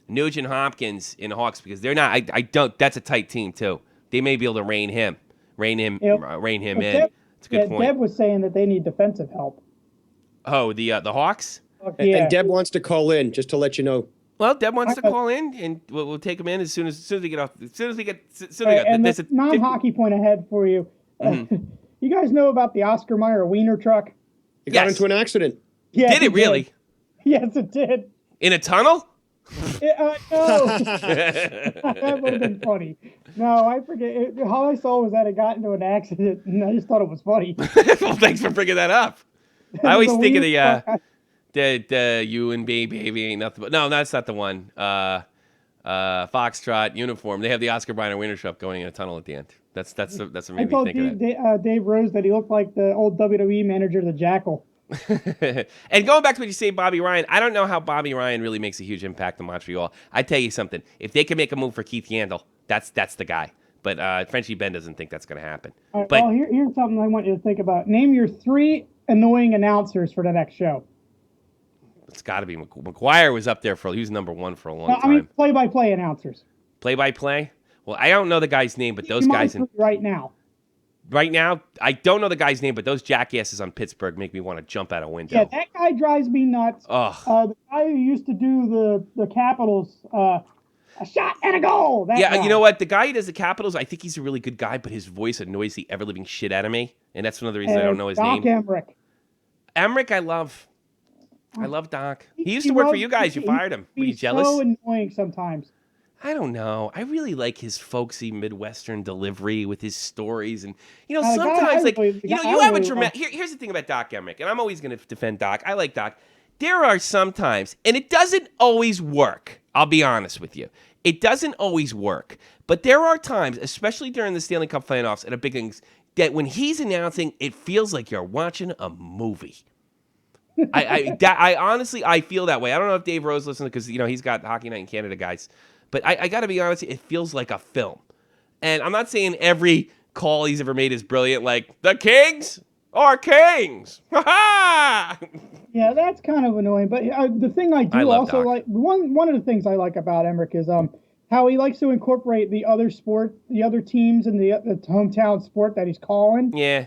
Nugent Hopkins in the Hawks, because they're not. I don't. That's a tight team too. They may be able to rein him in. It's a good point. Deb was saying that they need defensive help. Oh, the Hawks. Yeah. And Deb wants to call in, just to let you know. Well, Deb wants to call in, and we'll take him in as soon as we get off. As soon as we get. And the non-hockey point ahead for you. You guys know about the Oscar Mayer wiener truck? It got into an accident. Yeah, did it really? Yes, it did. In a tunnel? No. That would have been funny. No, I forget. All I saw was that it got into an accident, and I just thought it was funny. Well, thanks for bringing that up. I always think of the you and baby ain't nothing but. No, that's not the one. Foxtrot uniform. They have the Oscar Mayer wiener truck going in a tunnel at the end. That's what made me think of that. Dave Rose that he looked like the old WWE manager, the Jackal. And going back to what you say, Bobby Ryan, I don't know how Bobby Ryan really makes a huge impact in Montreal. I tell you something. If they can make a move for Keith Yandel, that's the guy. But Frenchie Ben doesn't think that's going to happen. All right, well, here's something I want you to think about. Name your 3 annoying announcers for the next show. It's got to be McGuire was up there he was number 1 for a long time. I mean, play-by-play announcers. Play-by-play? Well, I don't know the guy's name, but those guys right now. Right now, I don't know the guy's name, but those jackasses on Pittsburgh make me want to jump out a window. Yeah, that guy drives me nuts. Ugh. The guy who used to do the Capitals, a shot and a goal. That guy. You know what? The guy who does the Capitals, I think he's a really good guy, but his voice annoys the ever-living shit out of me, and that's one of the reasons I don't know his name. Doc Emmerich. Emmerich, I love. I love Doc. He used to work for you guys. You fired him. Were you jealous? He's so annoying sometimes. I don't know. I really like his folksy Midwestern delivery with his stories, and sometimes you have a dramatic. Here's the thing about Doc Emmerich, and I'm always going to defend Doc. I like Doc. There are some times, and it doesn't always work. I'll be honest with you. It doesn't always work, but there are times, especially during the Stanley Cup playoffs and big things, that when he's announcing, it feels like you're watching a movie. I honestly feel that way. I don't know if Dave Rose listens because he's got Hockey Night in Canada guys. But I got to be honest, it feels like a film. And I'm not saying every call he's ever made is brilliant, like, the Kings are Kings. Ha-ha! Yeah, that's kind of annoying. But the thing I also Doc. like, one of the things I like about Emmerich is how he likes to incorporate the other teams and the hometown sport that he's calling. Yeah,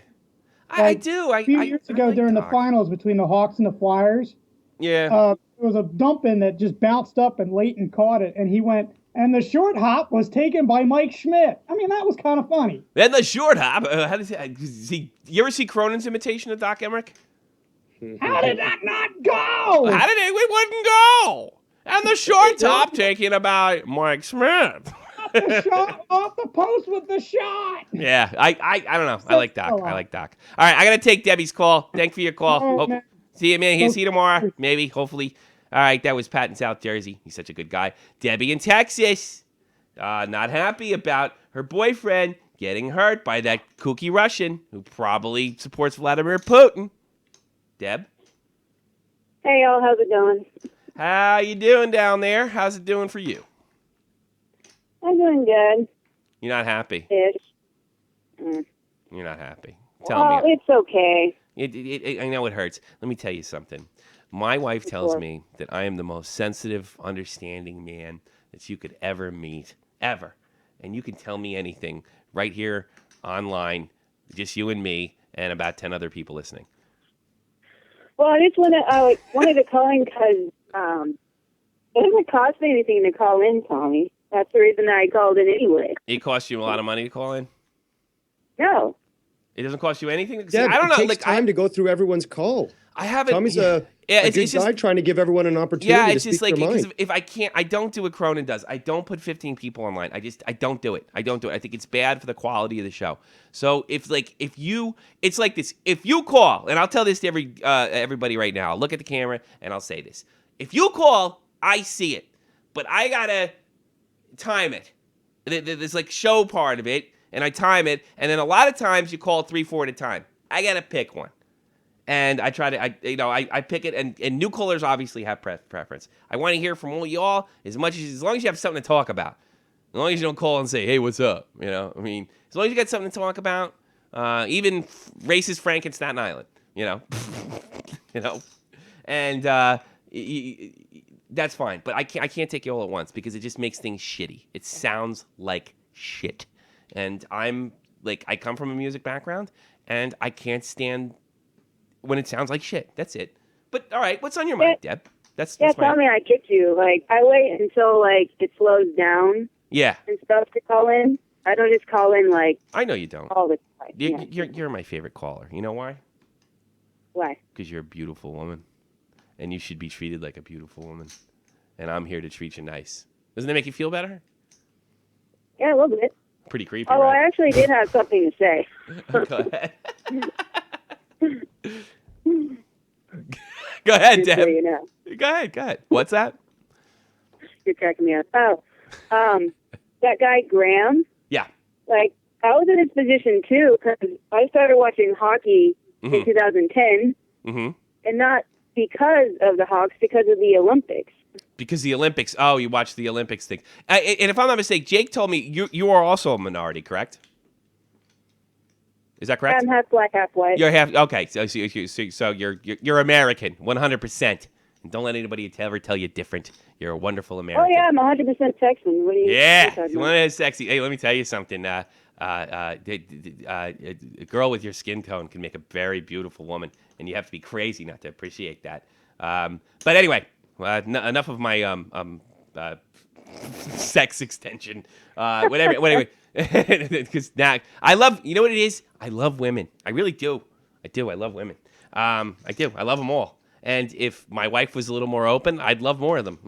I do. A few years ago during the finals between the Hawks and the Flyers, yeah. There was a dump in that just bounced up and Leighton caught it, and he went, and the short hop was taken by Mike Schmidt. I mean, that was kind of funny. Then the short hop. You ever see Cronin's imitation of Doc Emmerich? How did that not go? How did it? We wouldn't go. And the short hop taken by Mike Schmidt. Off the post with the shot. Yeah, I don't know. I like Doc. All right, I got to take Debbie's call. Thanks for your call. Right, see you, man. See you tomorrow. Maybe, hopefully. All right, that was Pat in South Jersey. He's such a good guy. Debbie in Texas. Not happy about her boyfriend getting hurt by that kooky Russian who probably supports Vladimir Putin. Deb? Hey, y'all. How's it going? How you doing down there? How's it doing for you? I'm doing good. You're not happy? Ish. You're not happy. Tell me. It's okay. I know it hurts. Let me tell you something. My wife tells me that I am the most sensitive, understanding man that you could ever meet, ever. And you can tell me anything right here online, just you and me, and about 10 other people listening. Well, I just wanted to call in because it doesn't cost me anything to call in, Tommy. That's the reason I called in anyway. It costs you a lot of money to call in? No. It doesn't cost you anything? Yeah, I don't know. It takes time to go through everyone's call. I haven't. Tommy's a good guy trying to give everyone an opportunity to speak their mind. If I can't, I don't do what Cronin does. I don't put 15 people online. I don't do it. I think it's bad for the quality of the show. So it's like this. If you call, and I'll tell this to everybody right now. I'll look at the camera and I'll say this. If you call, I see it, but I gotta time it. There's like show part of it, and I time it, and then a lot of times you call 3-4 at a time. I gotta pick one. And I try to, I pick it, and new callers obviously have preference. I want to hear from all y'all as long as you have something to talk about. As long as you don't call and say, hey, what's up? As long as you got something to talk about, even racist Frank in Staten Island, and that's fine. But I can't take you all at once because it just makes things shitty. It sounds like shit. And I come from a music background, and I can't stand when it sounds like shit. That's it. But all right, what's on your mind, Deb? That's tell me I kicked you. I wait until it slows down. Yeah. And stuff to call in. I don't just call in I know you don't. All the time. You're my favorite caller. You know why? Why? Because you're a beautiful woman, and you should be treated like a beautiful woman. And I'm here to treat you nice. Doesn't that make you feel better? Yeah, a little bit. Pretty creepy. Although right? I actually did have something to say. Go ahead. Go ahead, Deb. So you know. Go ahead. What's that? You're cracking me up. That guy Graham. Yeah. I was in his position too because I started watching hockey in 2010, and not because of the Hawks, because of the Olympics. Because the Olympics. Oh, you watched the Olympics thing. And if I'm not mistaken, Jake told me you are also a minority, correct? Is that correct? I'm half black, half white. You're half. Okay, so you're American, 100%. And don't let anybody ever tell you different. You're a wonderful American. Oh yeah, I'm 100% Texan. What are you? Yeah, one of those sexy. Hey, let me tell you something. A girl with your skin tone can make a very beautiful woman, and you have to be crazy not to appreciate that. But anyway, enough of my sex extension. Whatever. Because now I love. You know what it is? I love women. I really do. I love women. I do. I love them all. And if my wife was a little more open, I'd love more of them.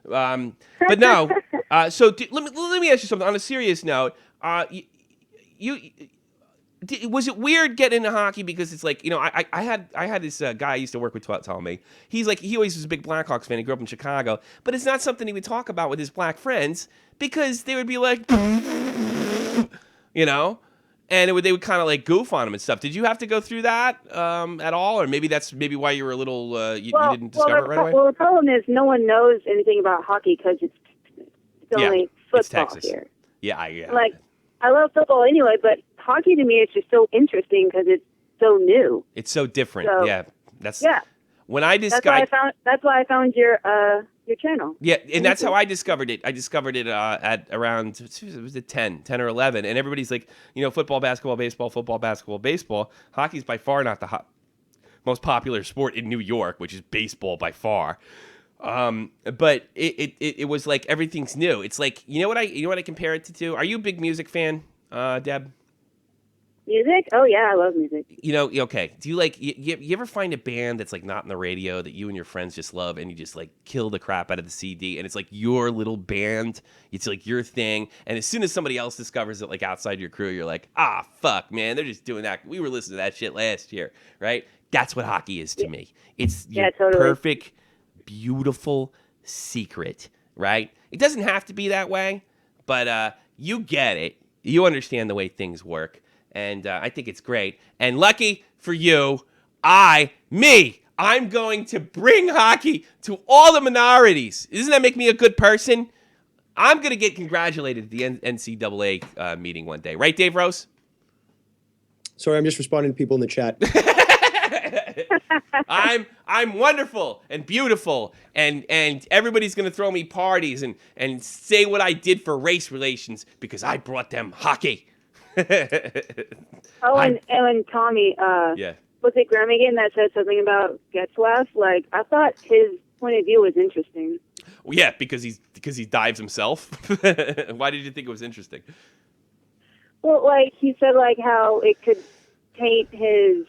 But no. So let me ask you something. On a serious note, was it weird getting into hockey? Because it's like, I had this guy I used to work with tell me. He always was a big Blackhawks fan. He grew up in Chicago. But it's not something he would talk about with his black friends because they would be like, and they would kind of goof on him and stuff. Did you have to go through that at all? Or maybe that's why you were a little, you didn't discover it right away? Well, the problem is no one knows anything about hockey because it's only football here. Yeah, I love football anyway, but hockey to me is just so interesting because it's so new. It's so different. So, yeah. When I discovered, that's why I found your channel. Yeah, and that's how I discovered it. I discovered it at around 10 or 11, and everybody's like, football, basketball, baseball, football, basketball, baseball. Hockey's by far not the most popular sport in New York, which is baseball by far. But it was like everything's new. It's like what I compare it to? Are you a big music fan, Deb? Music? Oh yeah, I love music. Okay. Do you you ever find a band that's not in the radio that you and your friends just love, and you just kill the crap out of the CD, and it's your little band, it's your thing, and as soon as somebody else discovers it outside your crew, you're like, fuck, man, they're just doing that. We were listening to that shit last year, right? That's what hockey is to me. It's your perfect, beautiful secret, right? It doesn't have to be that way, but you get it. You understand the way things work. And I think it's great. And lucky for you, I'm going to bring hockey to all the minorities. Doesn't that make me a good person? I'm going to get congratulated at the NCAA meeting one day. Right, Dave Rose? Sorry, I'm just responding to people in the chat. I'm wonderful and beautiful, and everybody's gonna throw me parties and say what I did for race relations because I brought them hockey. And Tommy, Yeah. was it Graham again that said something about Getzlaf? Like, I thought his point of view was interesting. Well, yeah, because he dives himself. Why did you think it was interesting? Well, like, he said, like, how it could taint his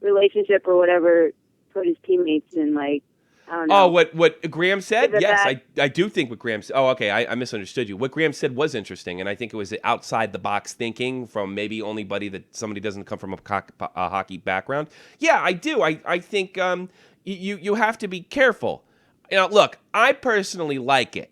relationship or whatever toward his teammates and, like, I don't know. Oh, what Graham said? Is it Yes, that? I do think what Graham said. Oh, okay, I misunderstood you. What Graham said was interesting, and I think it was outside the box thinking from maybe only somebody doesn't come from a hockey background. Yeah, I do. I think you have to be careful. You know, look, I personally like it.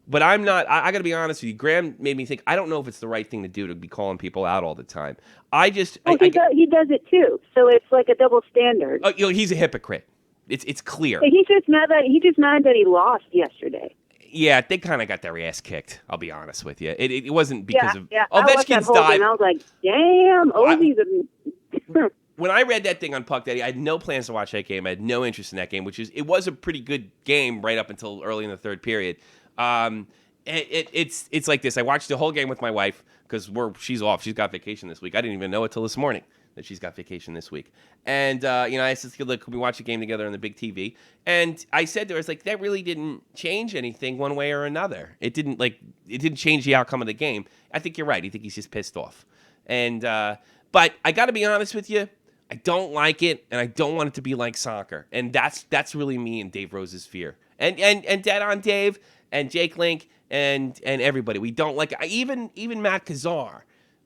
But I'm not. I got to be honest with you. Graham made me think. I don't know if it's the right thing to do to be calling people out all the time. I just. Well, he does it too. So it's like a double standard. You know, he's a hypocrite. It's clear. He's just mad that he lost yesterday. Yeah, they kind of got their ass kicked. I'll be honest with you. It wasn't because of Ovechkin's dive. I was like, damn, Ozzy's. When I read that thing on Puck Daddy, I had no plans to watch that game. I had no interest in that game, it was a pretty good game right up until early in the third period. It's like this. I watched the whole game with my wife because she's off. She's got vacation this week. I didn't even know it till this morning that she's got vacation this week. And I said, "Look, could we watch a game together on the big TV?" And I said to her, "It's like that really didn't change anything one way or another. It didn't change the outcome of the game. I think you're right. I think he's just pissed off." And but I got to be honest with you. I don't like it, and I don't want it to be like soccer. And that's really me and Dave Rose's fear. And Dead on Dave and Jake Link and everybody. We don't like even Matt Kazar.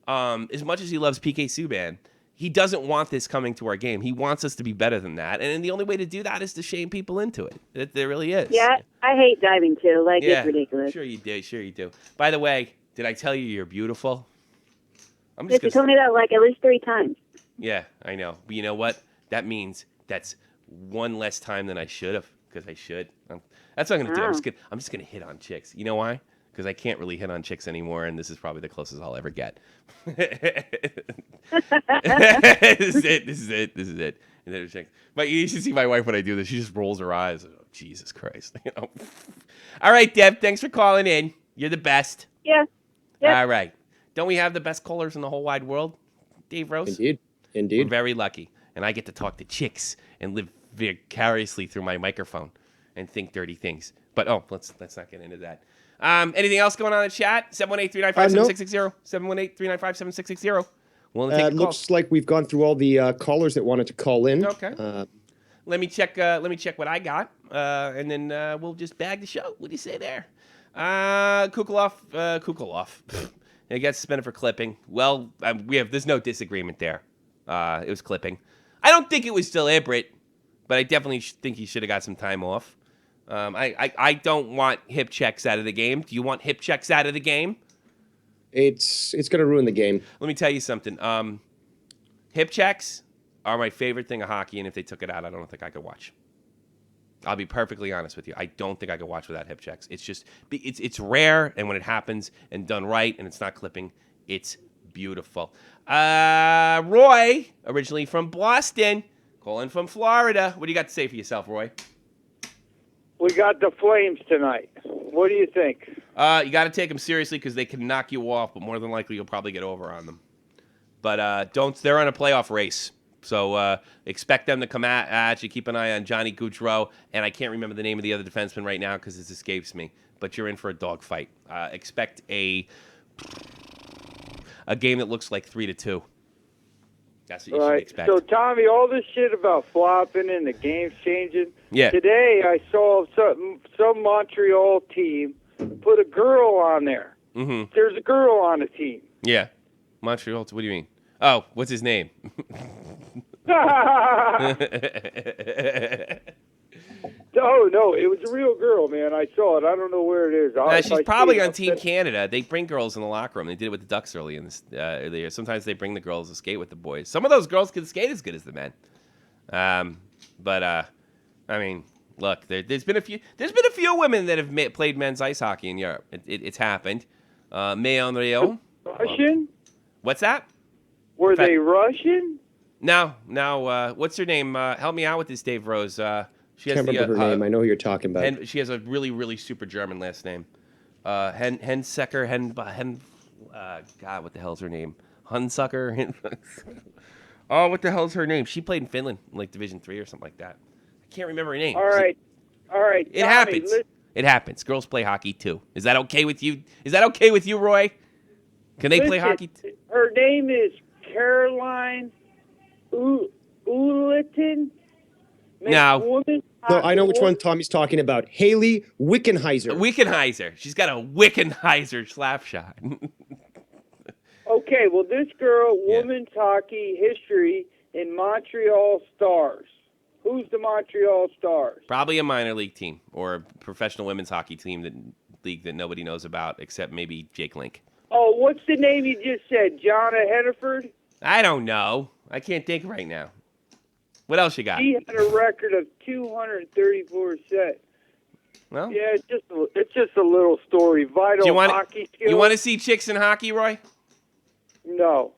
As much as he loves PK Subban, he doesn't want this coming to our game. He wants us to be better than that. And the only way to do that is to shame people into it. There really is. Yeah, I hate diving too. Like, it's ridiculous. Sure you do. By the way, did I tell you you're beautiful? You told me that like at least 3 times. Yeah, I know. But you know what? That means that's one less time than I should have, because I should. That's what I'm going to do. I'm just going to hit on chicks. You know why? Because I can't really hit on chicks anymore, and this is probably the closest I'll ever get. This is it. But you should see my wife when I do this. She just rolls her eyes. Oh, Jesus Christ. All right, Deb, thanks for calling in. You're the best. Yeah. All right. Don't we have the best callers in the whole wide world, Dave Rose? Indeed. We're very lucky. And I get to talk to chicks and live vicariously through my microphone and think dirty things. But, let's not get into that. Anything else going on in the chat? 718-395-7660. 718-395-7660. Well, it looks like we've gone through all the callers that wanted to call in. Okay. Let me check what I got, and then we'll just bag the show. What do you say there? Kukulov. He got suspended for clipping. Well, there's no disagreement there. It was clipping. I don't think it was deliberate, but I definitely think he should have got some time off. I don't want hip checks out of the game. Do you want hip checks out of the game? It's going to ruin the game. Let me tell you something. Hip checks are my favorite thing of hockey, and if they took it out, I don't think I could watch. I'll be perfectly honest with you. I don't think I could watch without hip checks. It's just, it's rare, and when it happens and done right, and it's not clipping, it's beautiful. Roy, originally from Boston, calling from Florida. What do you got to say for yourself, Roy? We got the Flames tonight. What do you think? You got to take them seriously because they can knock you off, but more than likely you'll probably get over on them. But they're on a playoff race. So expect them to come at you. Keep an eye on Johnny Gaudreau. And I can't remember the name of the other defenseman right now because it escapes me. But you're in for a dogfight. Expect a game that looks like 3-2. That's what you should expect. So, Tommy, all this shit about flopping and the game's changing. Yeah. Today I saw some Montreal team put a girl on there. Mm-hmm. There's a girl on the team. Yeah. Montreal, what do you mean? Oh, what's his name? No, it was a real girl, man. I saw it. I don't know where it is. She's probably on Team Canada. They bring girls in the locker room. They did it with the Ducks early in this year. Sometimes they bring the girls to skate with the boys. Some of those girls can skate as good as the men. I mean, look, there's been a few women that have played men's ice hockey in Europe. It's happened. May Rio. Russian? What's that? Were they Russian? No. What's her name? Help me out with this, Dave Rose. She has Can't remember her name. I know who you're talking about. And she has a really, really super German last name. Hensecker, God, what the hell's her name? Hunsucker? Oh, what the hell's her name? She played in Finland, like Division 3 or something like that. I can't remember her name. All right. It happens. It happens. Girls play hockey too. Is that okay with you? Is that okay with you, Roy? Can they play hockey? Her name is Caroline Uleton. No. I know which one Tommy's talking about. Haley Wickenheiser. She's got a Wickenheiser slap shot. Okay, well, this girl, women's hockey history in Montreal Stars. Who's the Montreal Stars? Probably a minor league team or a professional women's hockey team that nobody knows about except maybe Jake Link. Oh, what's the name you just said? Jonna Henneford? I don't know. I can't think right now. What else you got? She had a record of 234 sets. Well, yeah, it's just a little story. Vital hockey skills. You want to see chicks in hockey, Roy? No,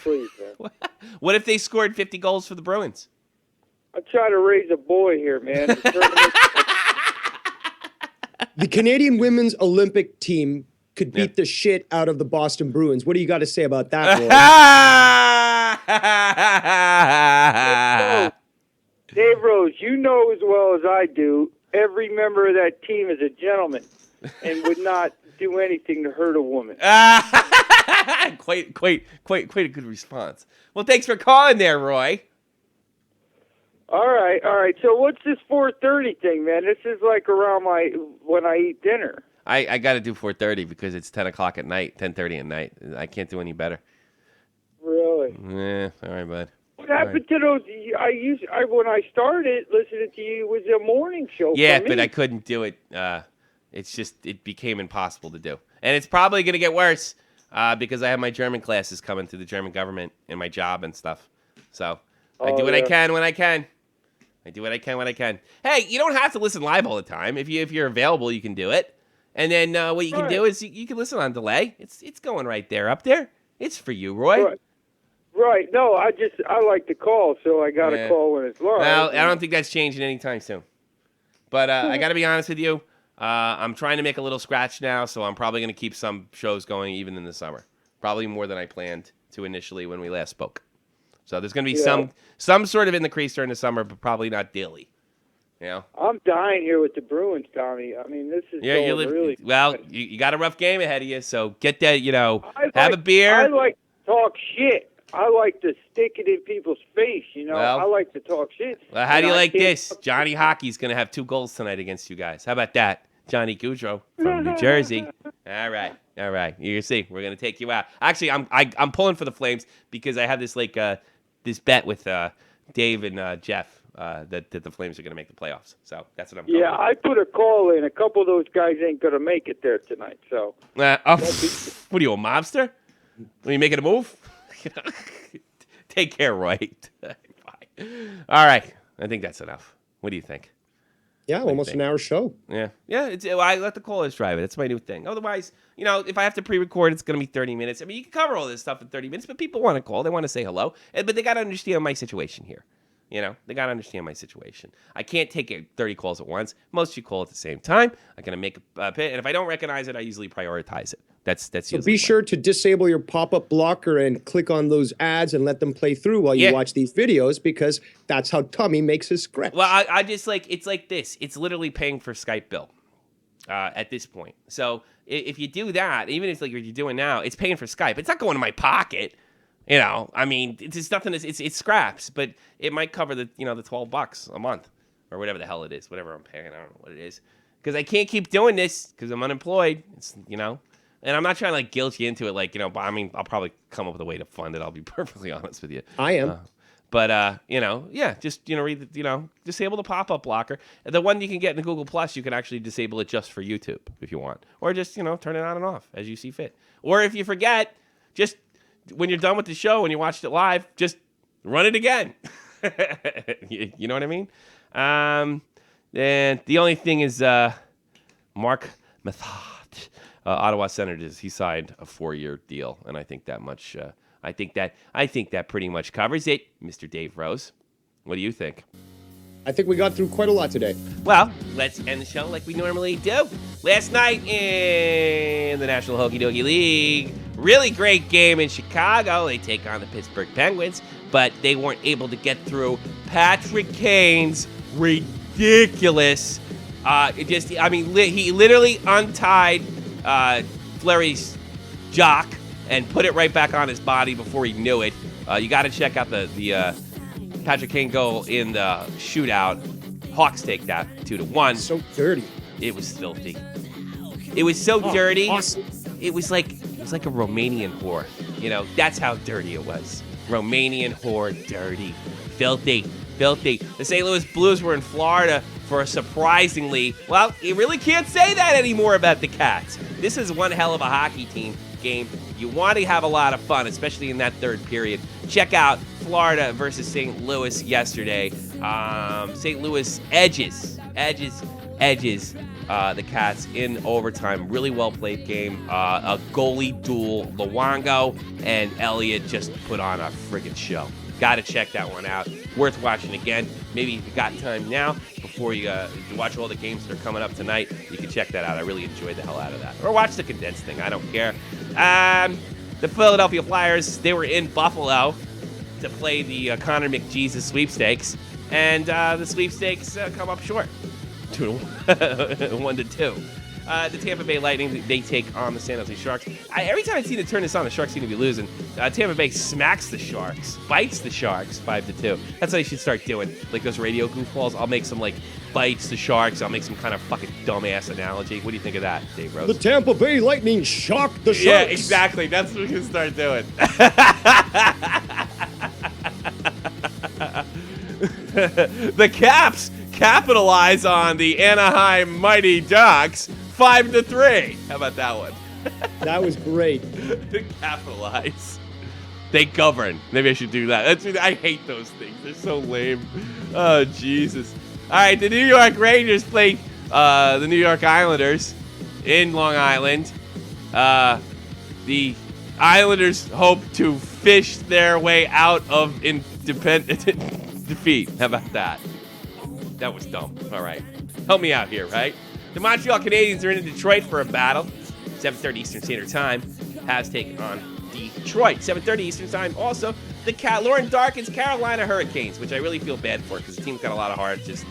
please, man. What if they scored 50 goals for the Bruins? I'm trying to raise a boy here, man. The Canadian women's Olympic team could beat the shit out of the Boston Bruins. What do you got to say about that, Roy? Dave Rose, you know as well as I do, every member of that team is a gentleman and would not do anything to hurt a woman. Quite a good response. Well, thanks for calling there, Roy. All right. So what's this 4:30 thing, man? This is like around when I eat dinner. I got to do 4:30 because it's 10 o'clock at night, 10:30 at night. I can't do any better. Really? Yeah. All right, bud. What happened to those? When I started listening to you, it was a morning show. Yeah, for me. but I couldn't do it. It became impossible to do, and it's probably going to get worse because I have my German classes coming through the German government and my job and stuff. So I do what I can when I can. Hey, you don't have to listen live all the time. If you're available, you can do it. And then what you can do is you can listen on delay. It's going right there up there. It's for you, Roy. Right. No, I like to call, so I got to call when it's live. Well, I don't think that's changing anytime soon. But I got to be honest with you. I'm trying to make a little scratch now, so I'm probably going to keep some shows going even in the summer. Probably more than I planned to initially when we last spoke. So there's going to be some sort of in the crease during the summer, but probably not daily. You know? I'm dying here with the Bruins, Tommy. I mean, this is really... Well, you got a rough game ahead of you, so get that, have a beer. I like to talk shit. I like to stick it in people's face, I like to talk shit. Well, how do you like this? Johnny Hockey's going to have 2 goals tonight against you guys. How about that? Johnny Gaudreau from New Jersey. All right. You see, we're going to take you out. Actually, I'm pulling for the Flames because I have this this bet with Dave and Jeff that the Flames are going to make the playoffs. So that's what I'm going with. I put a call in. A couple of those guys ain't going to make it there tonight. So what are you, a mobster? Are you making a move? Take care, Roy. Bye. All right. I think that's enough. What do you think? Yeah, almost an hour show. Yeah. I let the callers drive it. That's my new thing. Otherwise, if I have to pre-record, it's going to be 30 minutes. I mean, you can cover all this stuff in 30 minutes, but people want to call. They want to say hello. But they got to understand my situation here. They got to understand my situation. I can't take 30 calls at once. Most of you call at the same time. I'm going to make a pit. And if I don't recognize it, I usually prioritize it. That's usually be sure to disable your pop-up blocker and click on those ads and let them play through while you watch these videos because that's how Tommy makes his script. Well, I just it's like this. It's literally paying for Skype bill at this point. So if you do that, even if like what you're doing now, it's paying for Skype. It's not going to my pocket. I mean, it's nothing. It's scraps, but it might cover the the $12 a month or whatever the hell it is, whatever I'm paying. I don't know what it is because I can't keep doing this because I'm unemployed. It's And I'm not trying to guilt you into it, but I mean, I'll probably come up with a way to fund it. I'll be perfectly honest with you. I am. Just read disable the pop-up blocker. The one you can get in Google Plus, you can actually disable it just for YouTube if you want, or just turn it on and off as you see fit. Or if you forget, just when you're done with the show and you watched it live, just run it again. you know what I mean? And the only thing is, Mark Mathot. Ottawa Senators, he signed a 4-year deal, and I think that much I think that pretty much covers it, Mr. Dave Rose. What do you think? I think we got through quite a lot today. Well, let's end the show like we normally do. Last night in the National Hokey Dokey League, really great game in Chicago. They take on the Pittsburgh Penguins, but they weren't able to get through Patrick Kane's ridiculous. He literally untied Fleury's jock and put it right back on his body before he knew it. You got to check out the Patrick Kane goal in the shootout. Hawks take that 2-1. So dirty. It was filthy. It was so dirty. Awesome. It was like a Romanian whore. That's how dirty it was. Romanian whore, dirty, filthy. The St. Louis Blues were in Florida for a surprisingly, well, you really can't say that anymore about the Cats. This is one hell of a hockey team game. You want to have a lot of fun, especially in that third period. Check out Florida versus St. Louis yesterday. St. Louis edges the Cats in overtime. Really well played game. A goalie duel. Luongo and Elliott just put on a friggin' show. Got to check that one out. Worth watching again. Maybe if you got time now, before you watch all the games that are coming up tonight, you can check that out. I really enjoyed the hell out of that. Or watch the condensed thing. I don't care. The Philadelphia Flyers, they were in Buffalo to play the Connor McJesus sweepstakes, and the sweepstakes come up short. 1-2. The Tampa Bay Lightning, they take on the San Jose Sharks. Every time I seem to turn this on, the Sharks seem to be losing. Tampa Bay smacks the Sharks, bites the Sharks 5-2. That's what I should start doing. Like those radio goofballs, I'll make some like bites the Sharks. I'll make some kind of fucking dumbass analogy. What do you think of that, Dave Rose? The Tampa Bay Lightning shocked the Sharks. Yeah, exactly. That's what we can start doing. The Caps capitalize on the Anaheim Mighty Ducks 5-3. How about that one? That was great. Capitalize. They govern. Maybe I should do that. I hate those things. They're so lame. Oh, Jesus. All right, the New York Rangers play the New York Islanders in Long Island. The Islanders hope to fish their way out of independent defeat. How about that? That was dumb. All right. Help me out here, right? The Montreal Canadiens are in Detroit for a battle. 7:30 Eastern Standard Time. Habs taking on Detroit. 7:30 Eastern Time. Also, the Lauren Darkin's Carolina Hurricanes, which I really feel bad for because the team's got a lot of heart. Just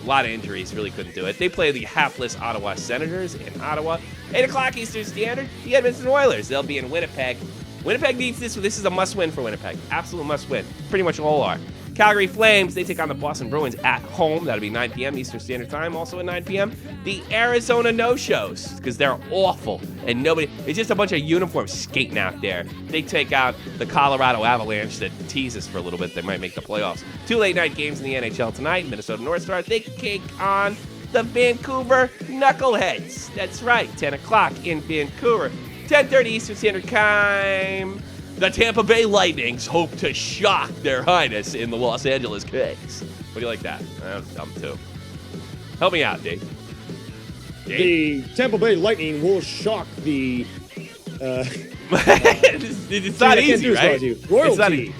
a lot of injuries. Really couldn't do it. They play the hapless Ottawa Senators in Ottawa. 8 o'clock Eastern Standard. The Edmonton Oilers. They'll be in Winnipeg. Winnipeg needs this. This is a must-win for Winnipeg. Absolute must-win. Pretty much all are. Calgary Flames, they take on the Boston Bruins at home. That'll be 9 p.m. Eastern Standard Time. Also at 9 p.m., the Arizona No-Shows, because they're awful. And it's just a bunch of uniforms skating out there. They take out the Colorado Avalanche that tease us for a little bit. They might make the playoffs. 2 late-night games in the NHL tonight. Minnesota North Stars, they take on the Vancouver Knuckleheads. That's right, 10 o'clock in Vancouver. 10:30 Eastern Standard Time. The Tampa Bay Lightnings hope to shock their highness in the Los Angeles Kings. What do you like that? That was dumb, too. Help me out, Dave. The Tampa Bay Lightning will shock the... it's not easy, right? Royalty.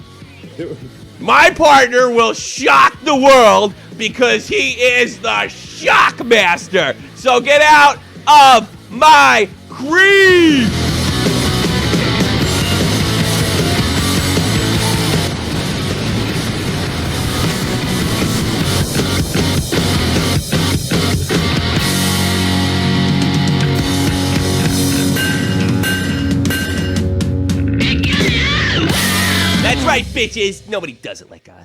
My partner will shock the world because he is the shock master. So get out of my creed! That's right, bitches. Nobody does it like us.